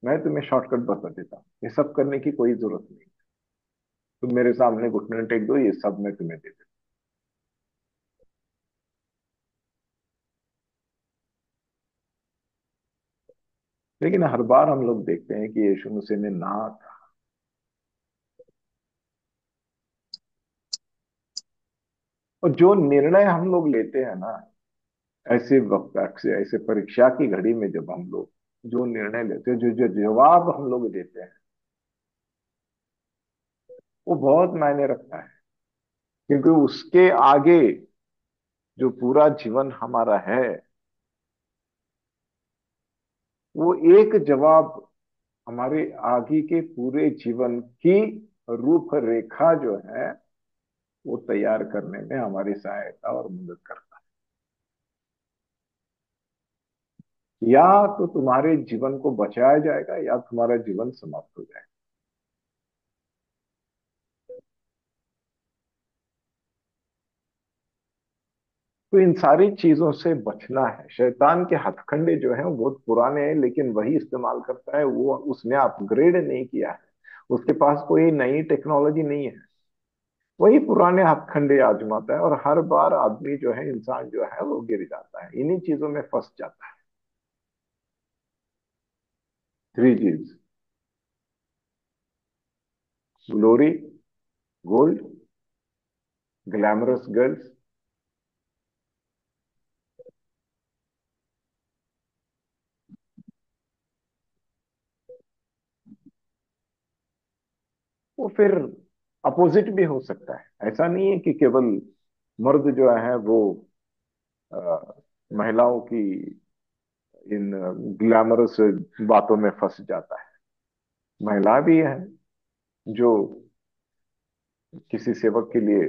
[SPEAKER 2] मैं तुम्हें शॉर्टकट बता देता हूँ, ये सब करने की कोई जरूरत नहीं। तुम मेरे सामने घुटने टेक दो, ये सब मैं तुम्हें दे देता हूं। लेकिन हर बार हम लोग देखते हैं कि यीशु मसीह ने ना कहा। और जो निर्णय हम लोग लेते हैं ना, ऐसे वक्त से, ऐसे परीक्षा की घड़ी में जब हम लोग जो निर्णय लेते हैं, जो जो जवाब हम लोग देते हैं, वो बहुत मायने रखता है। क्योंकि उसके आगे जो पूरा जीवन हमारा है, वो एक जवाब हमारे आगे के पूरे जीवन की रूपरेखा जो है वो तैयार करने में हमारी सहायता और मदद करता है। या तो तुम्हारे जीवन को बचाया जाएगा, या तुम्हारा जीवन समाप्त हो जाएगा। तो इन सारी चीजों से बचना है। शैतान के हथकंडे जो हैं वो बहुत पुराने हैं, लेकिन वही इस्तेमाल करता है। वो, उसने अपग्रेड नहीं किया है, उसके पास कोई नई टेक्नोलॉजी नहीं है। वही पुराने हथकंडे आजमाता है, और हर बार आदमी जो है, इंसान जो है, वो गिर जाता है, इन्हीं चीजों में फंस जाता है। 3 Gs: glory, gold, glamorous girls. वो फिर अपोजिट भी हो सकता है। ऐसा नहीं है कि केवल मर्द जो है वो महिलाओं की इन ग्लैमरस बातों में फंस जाता है। महिला भी है जो किसी सेवक के लिए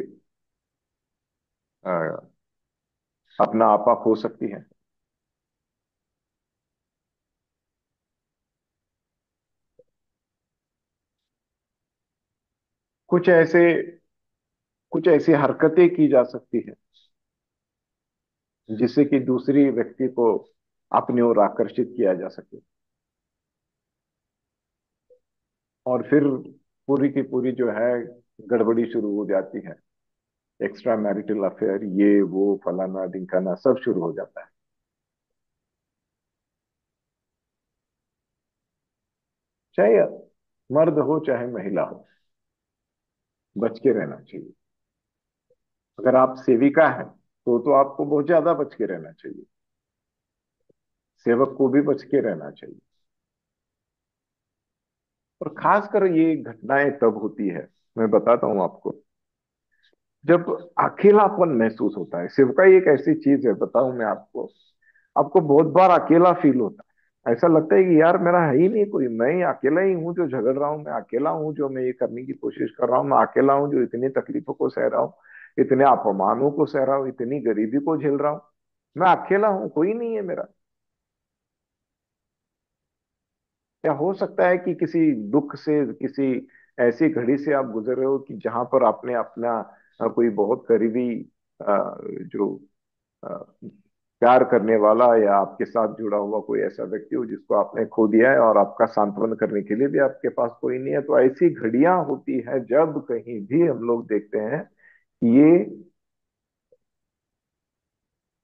[SPEAKER 2] अ, अपना आपा खो सकती है। कुछ ऐसे कुछ ऐसी हरकतें की जा सकती है जिससे कि दूसरी व्यक्ति को अपनी ओर आकर्षित किया जा सके, और फिर पूरी की पूरी जो है गड़बड़ी शुरू हो जाती है। एक्स्ट्रा मैरिटल अफेयर, ये वो फलाना ढिमकाना सब शुरू हो जाता है। चाहे मर्द हो चाहे महिला हो, बच के रहना चाहिए। अगर आप सेविका हैं तो आपको बहुत ज्यादा बच के रहना चाहिए। सेवक को भी बच के रहना चाहिए। और खासकर ये घटनाएं तब होती है, मैं बताता हूं आपको, जब अकेलापन महसूस होता है। सेवकाई एक ऐसी चीज है, बताऊं मैं आपको, आपको बहुत बार अकेला फील होता है। ऐसा लगता है कि यार मेरा है ही नहीं कोई, मैं ही अकेला ही हूँ जो झगड़ रहा हूँ, मैं अकेला हूँ जो मैं ये करने की कोशिश कर रहा हूँ, मैं अकेला हूँ जो इतनी तकलीफों को सह रहा हूँ, इतने अपमानों को सह रहा हूँ, इतनी गरीबी को झेल रहा हूँ। मैं अकेला हूँ, कोई नहीं है मेरा। या हो सकता है कि किसी दुख से, किसी ऐसी घड़ी से आप गुजर रहे हो कि जहां पर आपने अपना कोई बहुत करीबी जो अ, प्यार करने वाला या आपके साथ जुड़ा हुआ कोई ऐसा व्यक्ति हो जिसको आपने खो दिया है, और आपका सांत्वन करने के लिए भी आपके पास कोई नहीं है। तो ऐसी घड़ियां होती है जब कहीं भी हम लोग देखते हैं कि ये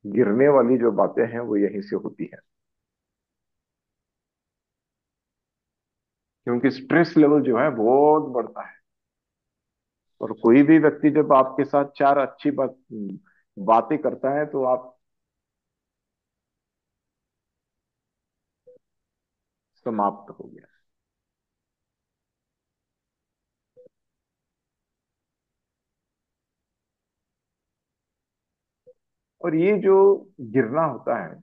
[SPEAKER 2] गिरने वाली जो बातें हैं वो यहीं से होती है। क्योंकि स्ट्रेस लेवल जो है बहुत बढ़ता है। और कोई भी व्यक्ति जब आपके साथ चार अच्छी बातें करता है तो आप समाप्त हो गया। और ये जो गिरना होता है,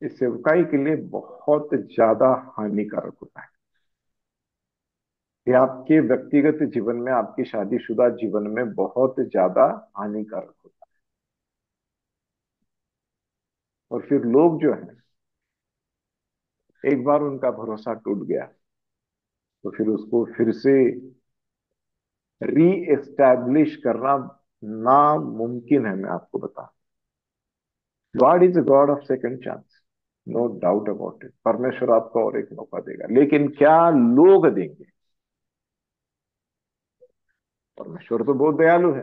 [SPEAKER 2] इस सेवकाई के लिए बहुत ज्यादा हानिकारक होता है। ये आपके व्यक्तिगत जीवन में, आपकी शादीशुदा जीवन में बहुत ज्यादा हानिकारक होता है। और फिर लोग जो है, एक बार उनका भरोसा टूट गया तो फिर उसको फिर से री एस्टैब्लिश करना नामुमकिन है। मैं आपको बता, God is a God of second chance, no doubt about it. परमेश्वर आपको और एक मौका देगा, लेकिन क्या लोग देंगे? परमेश्वर तो बहुत दयालु है,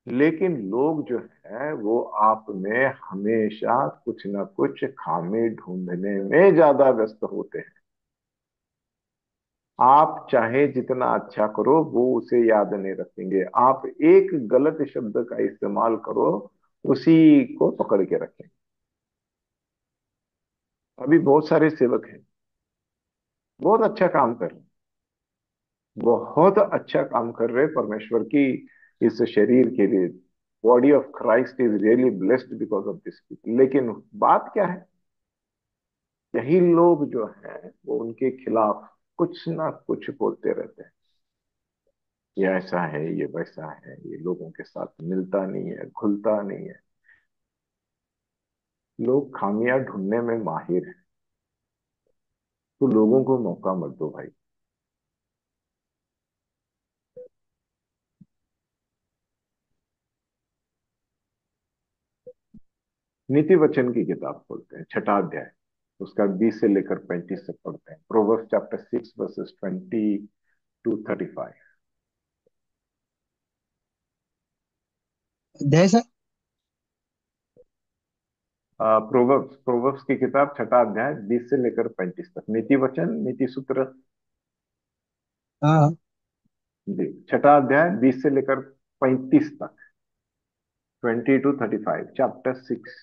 [SPEAKER 2] लेकिन लोग जो है वो आप में हमेशा कुछ ना कुछ खामी ढूंढने में ज्यादा व्यस्त होते हैं। आप चाहे जितना अच्छा करो वो उसे याद नहीं रखेंगे। आप एक गलत शब्द का इस्तेमाल करो, उसी को पकड़ के रखें। अभी बहुत सारे सेवक हैं, बहुत अच्छा काम कर रहे हैं, बहुत अच्छा काम कर रहे हैं परमेश्वर की इस शरीर के लिए। Body of Christ is really blessed because of this. लेकिन बात क्या है, यही लोग जो हैं वो उनके खिलाफ कुछ ना कुछ बोलते रहते हैं। ये ऐसा है, ये वैसा है, ये लोगों के साथ मिलता नहीं है, घुलता नहीं है। लोग खामियां ढूंढने में माहिर हैं, तो लोगों को मौका मत दो भाई। नीति वचन की किताब खोलते हैं, छठा अध्याय, उसका 20 से लेकर 35 तक पढ़ते हैं। Proverbs chapter 6 versus 20 to 35।
[SPEAKER 1] अध्याय सर।
[SPEAKER 2] प्रोवर्ब्स प्रोवर्ब्स की किताब, छठा अध्याय, 20 से लेकर 35 तक। नीति वचन, नीति सूत्र।
[SPEAKER 1] हाँ।
[SPEAKER 2] जी, छठा अध्याय 20 से लेकर 35 तक। 20 to 35, चैप्टर 6।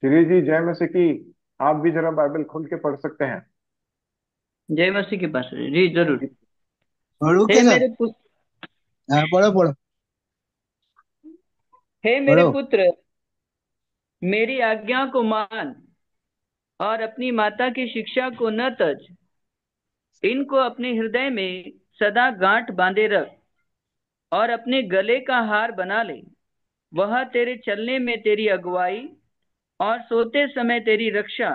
[SPEAKER 2] श्री जी जय मसीह की। आप भी जरा बाइबल खोल के पढ़ सकते हैं।
[SPEAKER 5] जय मसीह के पास जी जरूर।
[SPEAKER 1] पढ़ू
[SPEAKER 5] हे
[SPEAKER 1] क्या सर?
[SPEAKER 5] मेरे पुत्र,
[SPEAKER 1] हाँ, पढ़ो पढ़ो।
[SPEAKER 5] हे मेरे
[SPEAKER 1] पढ़ो।
[SPEAKER 5] पुत्र, मेरी आज्ञा को मान और अपनी माता की शिक्षा को न तज। इनको अपने हृदय में सदा गांठ बांधे रख और अपने गले का हार बना ले। वह तेरे चलने में तेरी अगुवाई और सोते समय तेरी रक्षा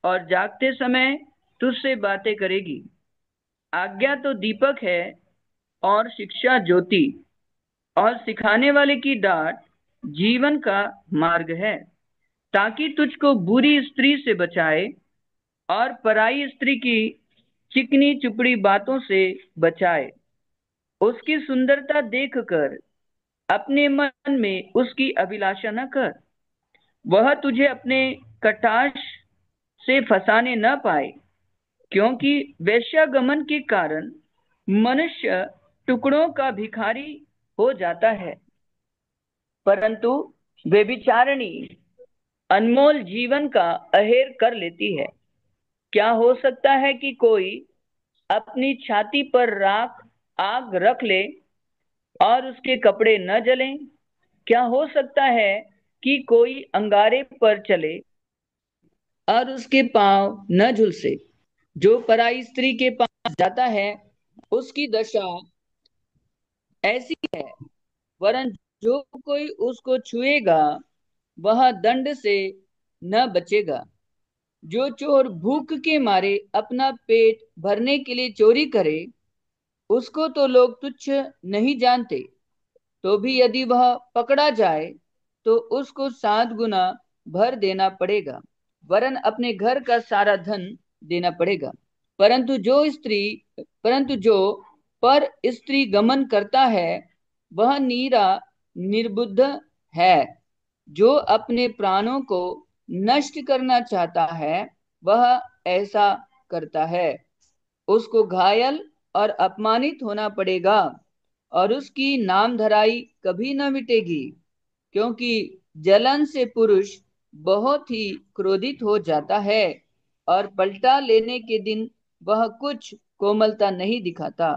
[SPEAKER 5] और जागते समय तुझसे बातें करेगी। आज्ञा तो दीपक है और शिक्षा ज्योति, और सिखाने वाले की डांट जीवन का मार्ग है, ताकि तुझको बुरी स्त्री से बचाए और पराई स्त्री की चिकनी चुपड़ी बातों से बचाए। उसकी सुंदरता देखकर अपने मन में उसकी अभिलाषा न कर। वह तुझे अपने कटाक्ष से फंसाने न पाए, क्योंकि वेश्यागमन के कारण मनुष्य टुकड़ों का भिखारी हो जाता है, परंतु व्यभिचारिणी अनमोल जीवन का अहेर कर लेती है। क्या हो सकता है कि कोई अपनी छाती पर राख आग रख ले और उसके कपड़े न जलें? क्या हो सकता है कि कोई अंगारे पर चले और उसके पांव न झुलसे? जो पराई स्त्री के पास जाता है उसकी दशा ऐसी है, वरन जो कोई उसको छुएगा वह दंड से न बचेगा। जो चोर भूख के मारे अपना पेट भरने के लिए चोरी करे, उसको तो लोग तुच्छ नहीं जानते, तो भी यदि वह पकड़ा जाए तो उसको 7 गुना भर देना पड़ेगा, वरन अपने घर का सारा धन देना पड़ेगा। परंतु जो स्त्री परंतु जो पर स्त्री गमन करता है वह नीरा निर्बुद्ध है। जो अपने प्राणों को नष्ट करना चाहता है वह ऐसा करता है। उसको घायल और अपमानित होना पड़ेगा, और उसकी नामधराई कभी न मिटेगी, क्योंकि जलन से पुरुष बहुत ही क्रोधित हो जाता है, और पलटा लेने के दिन वह कुछ कोमलता नहीं दिखाता।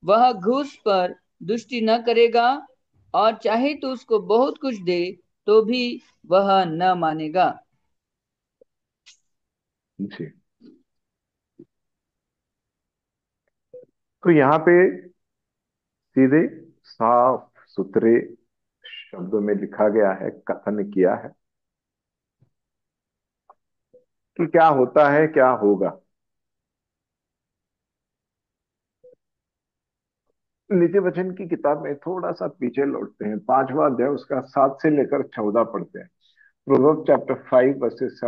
[SPEAKER 5] वह घूस पर दुष्टि न करेगा, और चाहे तो उसको बहुत कुछ दे तो भी वह न मानेगा।
[SPEAKER 2] जी। तो यहाँ पे सीधे साफ सुथरे शब्दों में लिखा गया है, कथन किया है कि क्या होता है, क्या होगा। नीति वचन की किताब में थोड़ा सा पीछे लौटते हैं, 5वां अध्याय उसका 7 से लेकर 14 पढ़ते हैं। Proverb chapter 5 versus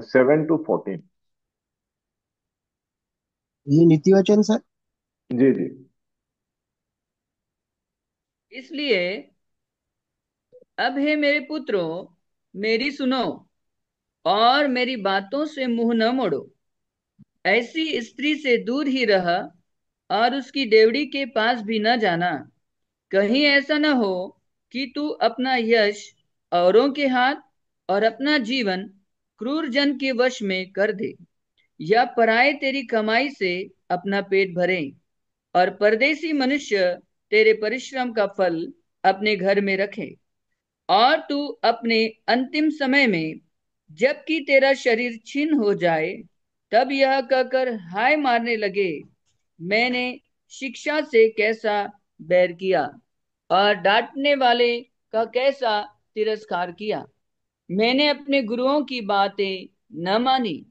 [SPEAKER 2] 7 to 14।
[SPEAKER 1] ये नीति वचन सर?
[SPEAKER 2] जी जी।
[SPEAKER 5] इसलिए अब हे मेरे पुत्रों, मेरी सुनो और मेरी बातों से मुंह न मोड़ो। ऐसी स्त्री से दूर ही रह और उसकी डेवढ़ी के पास भी न जाना। कहीं ऐसा न हो कि तू अपना यश औरों के हाथ और अपना जीवन क्रूर जन के वश में कर दे, या पराए तेरी कमाई से अपना पेट भरे, और परदेसी मनुष्य तेरे परिश्रम का फल अपने घर में रखे। और तू अपने अंतिम समय में, जबकि तेरा शरीर छीन हो जाए, तब यह कहकर हाय मारने लगे, मैंने शिक्षा से कैसा बैर किया और डांटने वाले का कैसा तिरस्कार किया। मैंने अपने गुरुओं की बातें न मानी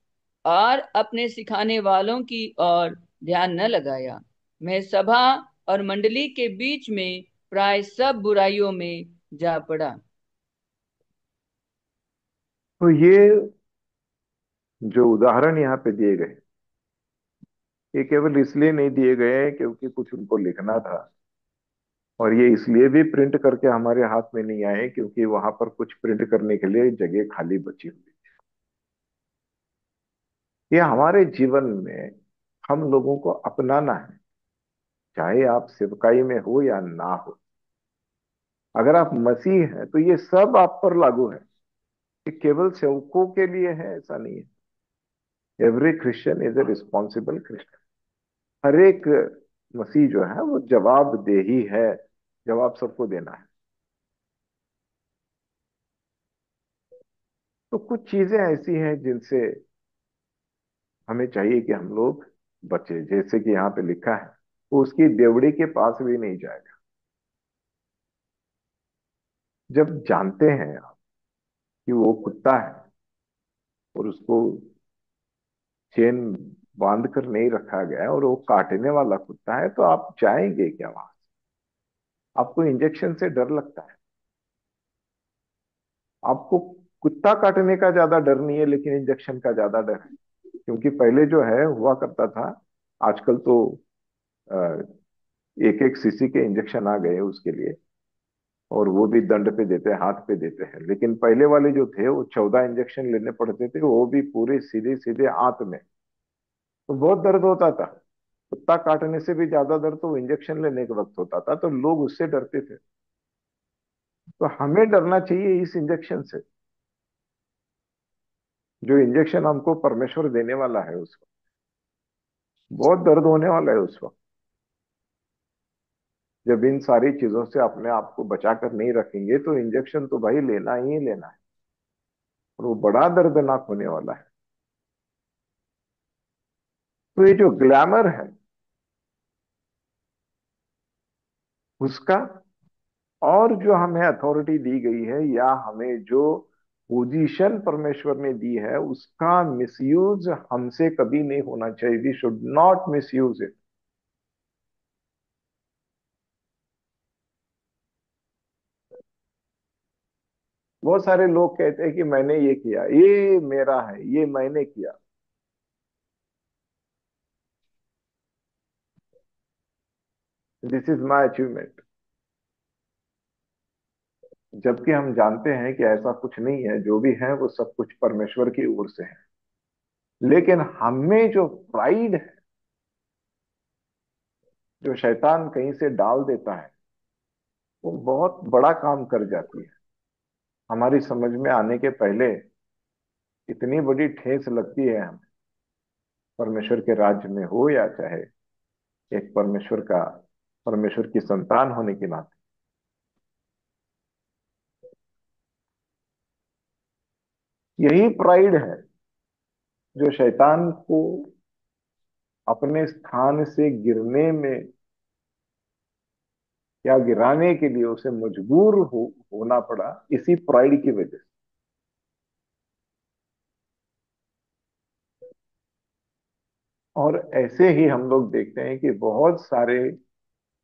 [SPEAKER 5] और अपने सिखाने वालों की ओर ध्यान न लगाया। मैं सभा और मंडली के बीच में प्राय सब बुराइयों में जा पड़ा।
[SPEAKER 2] तो ये जो उदाहरण यहाँ पे दिए गए, ये केवल इसलिए नहीं दिए गए हैं क्योंकि कुछ उनको लिखना था, और ये इसलिए भी प्रिंट करके हमारे हाथ में नहीं आए क्योंकि वहां पर कुछ प्रिंट करने के लिए जगह खाली बची हुई। ये हमारे जीवन में हम लोगों को अपनाना है, चाहे आप सेवकाई में हो या ना हो। अगर आप मसीह हैं तो ये सब आप पर लागू है। ये केवल सेवकों के लिए है ऐसा नहीं है। Every Christian is a responsible Christian. हर एक मसीह जो है वो जवाबदेही है, जवाब सबको देना है। तो कुछ चीजें ऐसी हैं जिनसे हमें चाहिए कि हम लोग बचे। जैसे कि यहाँ पे लिखा है, वो उसकी देवड़ी के पास भी नहीं जाएगा। जब जानते हैं आप कि वो कुत्ता है और उसको चेन बांध कर नहीं रखा गया है और वो काटने वाला कुत्ता है, तो आप जाएंगे क्या वहां से? आपको इंजेक्शन से डर लगता है। आपको कुत्ता काटने का ज्यादा डर नहीं है, लेकिन इंजेक्शन का ज्यादा डर है। क्योंकि पहले जो है हुआ करता था, आजकल तो एक एक सीसी के इंजेक्शन आ गए उसके लिए, और वो भी दंड पे देते हैं, हाथ पे देते हैं। लेकिन पहले वाले जो थे वो 14 इंजेक्शन लेने पड़ते थे, वो भी पूरे सीधे सीधे हाथ में। तो बहुत दर्द होता था। कुत्ता काटने से भी ज्यादा दर्द तो इंजेक्शन लेने के वक्त होता था, तो लोग उससे डरते थे। तो हमें डरना चाहिए इस इंजेक्शन से, जो इंजेक्शन हमको परमेश्वर देने वाला है। उस वक्त बहुत दर्द होने वाला है उस वक्त, जब इन सारी चीजों से अपने आप को बचा कर नहीं रखेंगे, तो इंजेक्शन तो भाई लेना ही लेना है, और वो बड़ा दर्दनाक होने वाला है। तो ये जो ग्लैमर है उसका, और जो हमें अथॉरिटी दी गई है, या हमें जो पोजीशन परमेश्वर ने दी है, उसका मिसयूज हमसे कभी नहीं होना चाहिए। We should not misuse it. बहुत सारे लोग कहते हैं कि मैंने ये किया, ये मेरा है, ये मैंने किया। This is my achievement. जबकि हम जानते हैं कि ऐसा कुछ नहीं है। जो भी है वो सब कुछ परमेश्वर की ओर से है। लेकिन हमें जो प्राइड है, जो शैतान कहीं से डाल देता है, वो बहुत बड़ा काम कर जाती है। हमारी समझ में आने के पहले इतनी बड़ी ठेस लगती है हमें, परमेश्वर के राज्य में हो या चाहे एक परमेश्वर की संतान होने के नाते। यही प्राइड है जो शैतान को अपने स्थान से गिरने में, या गिराने के लिए उसे मजबूर होना पड़ा, इसी प्राइड की वजह से। और ऐसे ही हम लोग देखते हैं कि बहुत सारे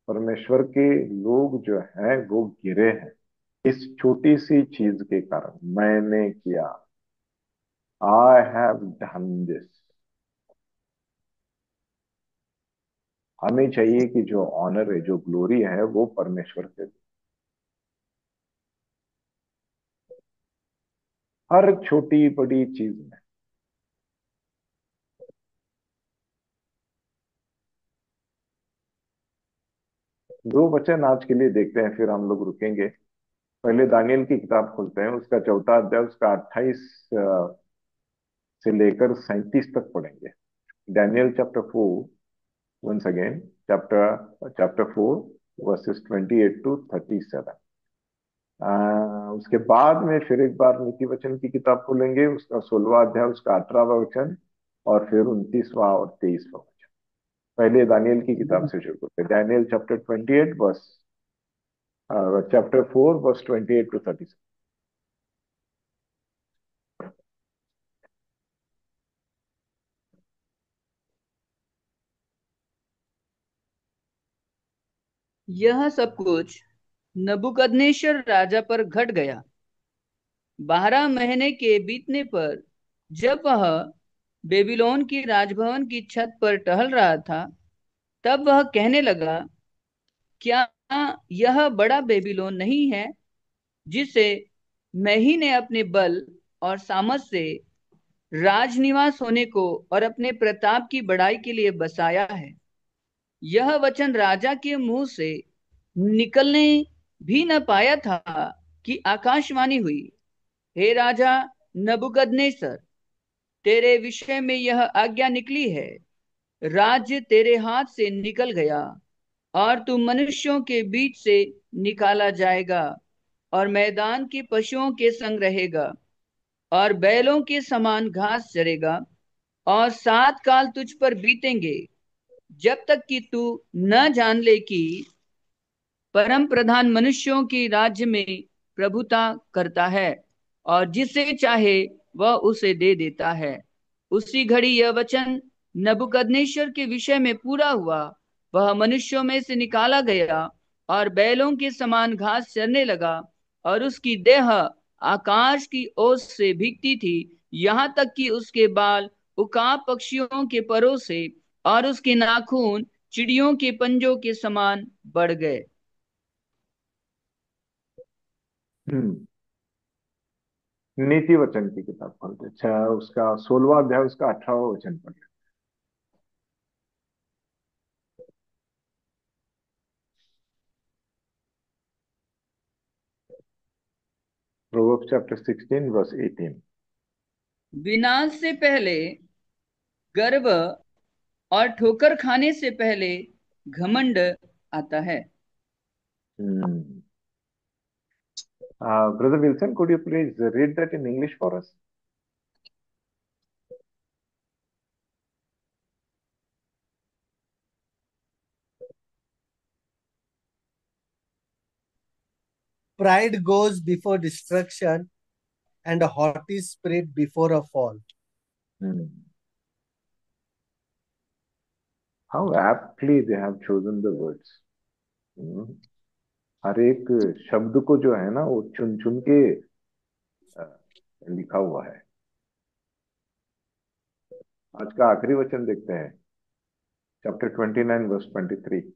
[SPEAKER 2] परमेश्वर के लोग जो हैं वो गिरे हैं इस छोटी सी चीज के कारण। मैंने किया, आई हैव डन दिस। हमें चाहिए कि जो ऑनर है, जो ग्लोरी है, वो परमेश्वर के दे। हर छोटी बड़ी चीज में। दो वचन आज के लिए देखते हैं, फिर हम लोग रुकेंगे। पहले दानियल की किताब खोलते हैं, उसका 4था अध्याय, उसका 28 से लेकर 37 तक पढ़ेंगे। Daniel chapter 4, once again, chapter 4 verses 28 to 37। उसके बाद में फिर एक बार नीति वचन की किताब खोलेंगे, उसका 16वां अध्याय, उसका 18वां वचन, और फिर 29वां और 23वां वचन। पहले दानियल की किताब से शुरू करते हैं। Daniel chapter 4 verse 28 to 37।
[SPEAKER 5] यह सब कुछ नबूकदनेस्सर राजा पर घट गया। 12 महीने के बीतने पर जब वह बेबीलोन की राजभवन की छत पर टहल रहा था, तब वह कहने लगा, क्या यह बड़ा बेबीलोन नहीं है, जिसे मैं ही ने अपने बल और सामर्थ से राजनिवास होने को और अपने प्रताप की बढ़ाई के लिए बसाया है। यह वचन राजा के मुंह से निकलने भी न पाया था कि आकाशवाणी हुई, हे राजा नबूकदनेस्सर, तेरे विषय में यह आज्ञा निकली है, राज्य तेरे हाथ से निकल गया और तू मनुष्यों के बीच से निकाला जाएगा और मैदान के पशुओं के संग रहेगा और बैलों के समान घास चरेगा। और 7 काल तुझ पर बीतेंगे, जब तक कि तू न जान ले कि परम प्रधान मनुष्यों के राज्य में प्रभुता करता है और जिसे चाहे वह उसे दे देता है। उसी घड़ी यह वचन नबूकदनेस्सर के विषय में पूरा हुआ। वह मनुष्यों में से निकाला गया और बैलों के समान घास चरने लगा और उसकी देह आकाश की ओस से भीगती थी, यहाँ तक कि उसके बाल उकाब पक्षियों के परों से और उसके नाखून चिड़ियों के पंजों के समान बढ़ गए।
[SPEAKER 2] हम्म नीति वचन की किताब खोलते, अच्छा उसका 16वां अध्याय उसका 18वां वचन पढ़ लें। Proverbs chapter 16 verse 18।
[SPEAKER 5] विनाश से पहले गर्व और ठोकर खाने से पहले घमंड आता है।
[SPEAKER 2] Brother Wilson, could you please read that in English for us?
[SPEAKER 3] Pride goes before destruction, and a haughty spirit before a fall.
[SPEAKER 2] How aptly they have chosen the words. हर एक शब्द को जो है ना वो चुन चुन के अ, लिखा हुआ है। आज का आखिरी वचन देखते हैं, चैप्टर 29 वर्स 23।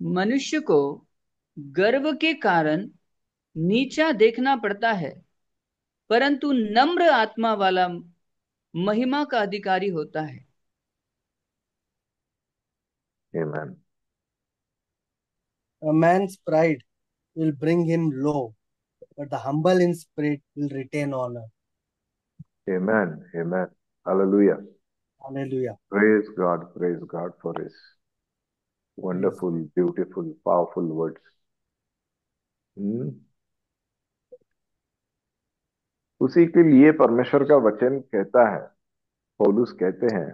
[SPEAKER 5] मनुष्य को गर्व के कारण नीचा देखना पड़ता है, परंतु नम्र आत्मा वाला महिमा का अधिकारी होता है।
[SPEAKER 2] Amen.
[SPEAKER 3] A man's pride will bring him low, but the humble in spirit will retain honor.
[SPEAKER 2] Amen. Amen. Hallelujah.
[SPEAKER 3] Hallelujah.
[SPEAKER 2] Praise God for his wonderful, beautiful, powerful words. उसी के लिए परमेश्वर का वचन कहता है, पौलुस कहते हैं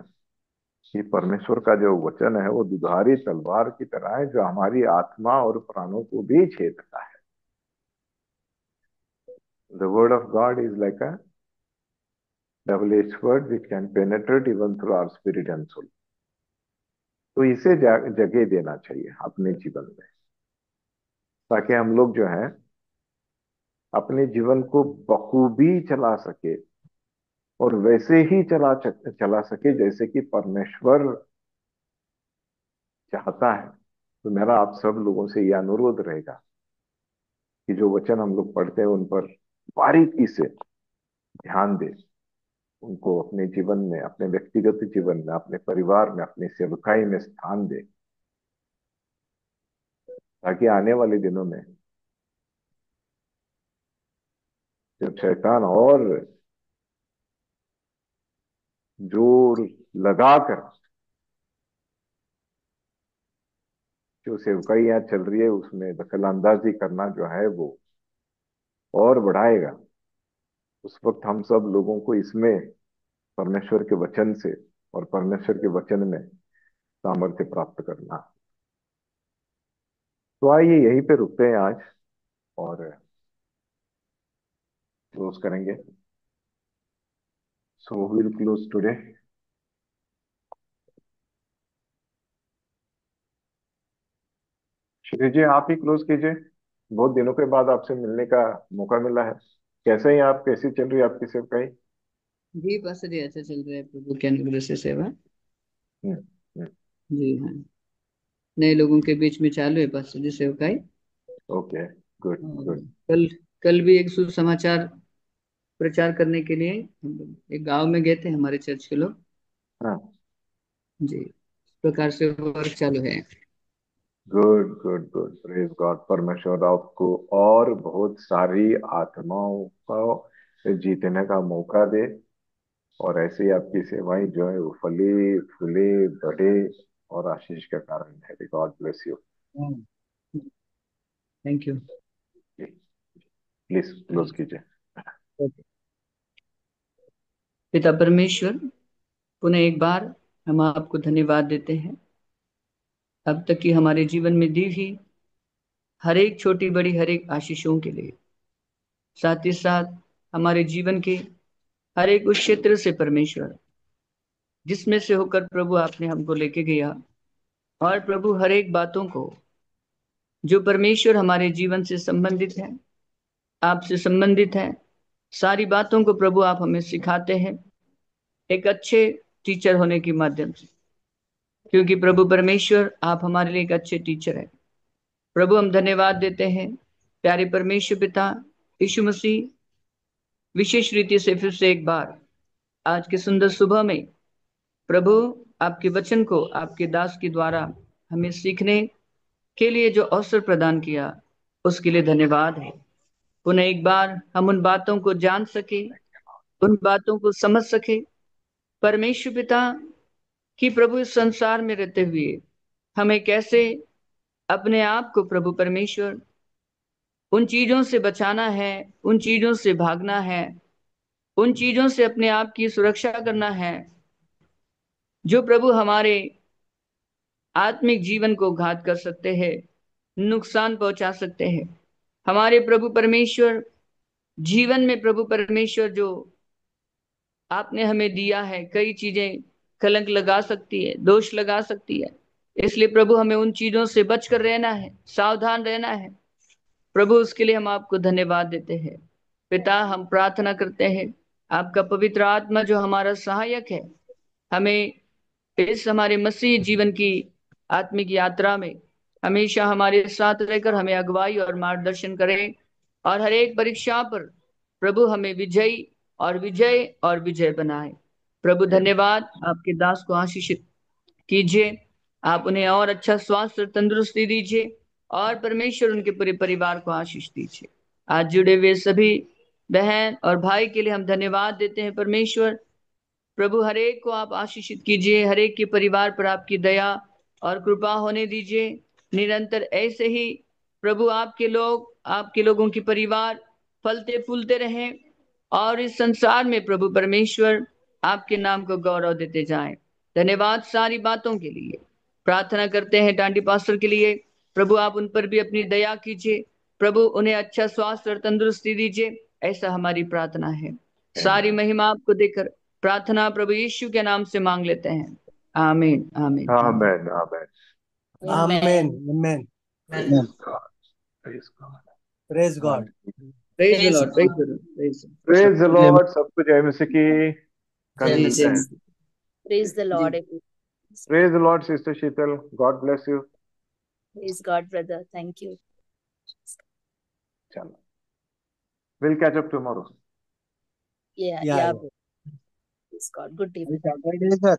[SPEAKER 2] कि परमेश्वर का जो वचन है वो दुधारी तलवार की तरह है, जो हमारी आत्मा और प्राणों को भी छेदता है। The word of God is like a double-edged sword which can penetrate even through our spirit and soul. तो इसे जगह देना चाहिए अपने जीवन में, ताकि हम लोग जो है अपने जीवन को बखूबी चला सके और वैसे ही चला सके जैसे कि परमेश्वर चाहता है। तो मेरा आप सब लोगों से यह अनुरोध रहेगा कि जो वचन हम लोग पढ़ते हैं उन पर बारीकी से ध्यान दें, उनको अपने जीवन में, अपने व्यक्तिगत जीवन में, अपने परिवार में, अपनी सेवकाई में स्थान दें, ताकि आने वाले दिनों में जब शैतान और जोर लगाकर जो सेवकाई यहाँ चल रही है उसमें दखल अंदाजी करना जो है वो और बढ़ाएगा, उस वक्त हम सब लोगों को इसमें परमेश्वर के वचन से और परमेश्वर के वचन में सामर्थ्य प्राप्त करना। तो आइए यहीं पे रुकते हैं आज और क्लोज करेंगे। So will close today. Shri ji आप ही क्लोज कीजिए, बहुत दिनों के बाद आपसे मिलने का मौका मिला है। कैसे हैं आप, कैसी चल रही है आपकी सेवकाई?
[SPEAKER 5] जी पास्टर जी, अच्छा चल रहा है प्रभु के अनुग्रह से सेवा।
[SPEAKER 2] हम्म, हम्म,
[SPEAKER 5] जी हाँ, नए लोगों के बीच में चालू है पास्टर जी सेवकाई।
[SPEAKER 2] ओके, गुड
[SPEAKER 5] और
[SPEAKER 2] गुड।
[SPEAKER 5] कल कल भी एक सुसमाचार प्रचार करने के लिए हम लोग एक गांव में गए थे, हमारे चर्च के लोग।
[SPEAKER 2] हाँ।
[SPEAKER 5] जी, इस प्रकार से वर्क चालू है।
[SPEAKER 2] Good good good, praise God. परमेश्वर आपको और बहुत सारी आत्माओं को जीतने का मौका दे, और ऐसे ही आपकी सेवाएं जो है वो फले फूले बढ़े और आशीष का कारण है। God bless you.
[SPEAKER 5] Thank you.
[SPEAKER 2] Please close कीजिए।
[SPEAKER 5] पिता परमेश्वर, पुनः एक बार हम आपको धन्यवाद देते हैं अब तक की हमारे जीवन में दी हुई हर एक छोटी बड़ी हर एक आशीषों के लिए, साथ ही साथ हमारे जीवन के हर एक उस क्षेत्र से परमेश्वर जिसमें से होकर प्रभु आपने हमको लेके गया, और प्रभु हर एक बातों को जो परमेश्वर हमारे जीवन से संबंधित है, आपसे संबंधित है, सारी बातों को प्रभु आप हमें सिखाते हैं एक अच्छे टीचर होने के माध्यम से, क्योंकि प्रभु परमेश्वर आप हमारे लिए एक अच्छे टीचर हैं। प्रभु हम धन्यवाद देते हैं प्यारे परमेश्वर पिता यीशु मसीह, विशेष रीति से फिर से एक बार आज के सुंदर सुबह में प्रभु आपके वचन को आपके दास के द्वारा हमें सीखने के लिए जो अवसर प्रदान किया उसके लिए धन्यवाद है। पुनः एक बार हम उन बातों को जान सके, उन बातों को समझ सके परमेश्वर पिता कि प्रभु इस संसार में रहते हुए हमें कैसे अपने आप को प्रभु परमेश्वर उन चीजों से बचाना है, उन चीजों से भागना है, उन चीजों से अपने आप की सुरक्षा करना है जो प्रभु हमारे आत्मिक जीवन को घात कर सकते हैं, नुकसान पहुंचा सकते हैं। हमारे प्रभु परमेश्वर जीवन में प्रभु परमेश्वर जो आपने हमें दिया है, कई चीजें कलंक लगा सकती है, दोष लगा सकती है, इसलिए प्रभु हमें उन चीजों से बचकर रहना है, सावधान रहना है। प्रभु उसके लिए हम आपको धन्यवाद देते हैं। पिता हम प्रार्थना करते हैं आपका पवित्र आत्मा जो हमारा सहायक है हमें इस हमारे मसीह जीवन की आत्मिक यात्रा में हमेशा हमारे साथ रहकर हमें अगुवाई और मार्गदर्शन करे, और हर एक परीक्षा पर प्रभु हमें विजयी और विजय और विजय बनाए। प्रभु धन्यवाद, आपके दास को आशीषित कीजिए, आप उन्हें और अच्छा स्वास्थ्य और तंदुरुस्ती दीजिए, और परमेश्वर उनके पूरे परिवार को आशीष दीजिए। आज जुड़े हुए सभी बहन और भाई के लिए हम धन्यवाद देते हैं परमेश्वर। प्रभु हर एक को आप आशीषित कीजिए, हर एक के परिवार पर आपकी दया और कृपा होने दीजिए निरंतर ऐसे ही। प्रभु आपके लोगों की परिवार फलते फूलते रहें, और इस संसार में प्रभु परमेश्वर आपके नाम को गौरव देते जाएं। धन्यवाद सारी बातों के लिए। प्रार्थना करते हैं डांडी पास्टर के लिए, प्रभु आप उन पर भी अपनी दया कीजिए, प्रभु उन्हें अच्छा स्वास्थ्य और तंदुरुस्ती दीजिए, ऐसा हमारी प्रार्थना है। सारी महिमा आपको देकर प्रार्थना प्रभु यीशु के नाम से मांग लेते हैं। आमीन आमीन आमीन।
[SPEAKER 2] आमेन आमेन।
[SPEAKER 3] Amen.
[SPEAKER 4] Amen.
[SPEAKER 3] Amen.
[SPEAKER 2] Praise God, praise God.
[SPEAKER 3] Praise God.
[SPEAKER 5] Praise the
[SPEAKER 4] Praise
[SPEAKER 5] Lord, praise
[SPEAKER 4] God.
[SPEAKER 5] The Lord, praise.
[SPEAKER 2] Praise the
[SPEAKER 1] सबके लिए
[SPEAKER 2] लॉर्ड। सबको जय मसीह की। कल
[SPEAKER 4] जय
[SPEAKER 5] जी
[SPEAKER 2] मिलते
[SPEAKER 5] जय
[SPEAKER 2] हैं।
[SPEAKER 4] मसीह।
[SPEAKER 5] मसीह।
[SPEAKER 4] Praise the
[SPEAKER 5] जी
[SPEAKER 4] Lord, everyone.
[SPEAKER 2] Praise the Lord sister Sheetal, God bless you.
[SPEAKER 4] Praise God, brother. Thank you.
[SPEAKER 2] चलो, will catch up tomorrow.
[SPEAKER 4] Yeah,
[SPEAKER 3] Yeah,
[SPEAKER 4] yeah,
[SPEAKER 3] yeah.
[SPEAKER 4] brother. Praise God. Good day,
[SPEAKER 1] अभी
[SPEAKER 4] brother.
[SPEAKER 1] सैटरडे है sir.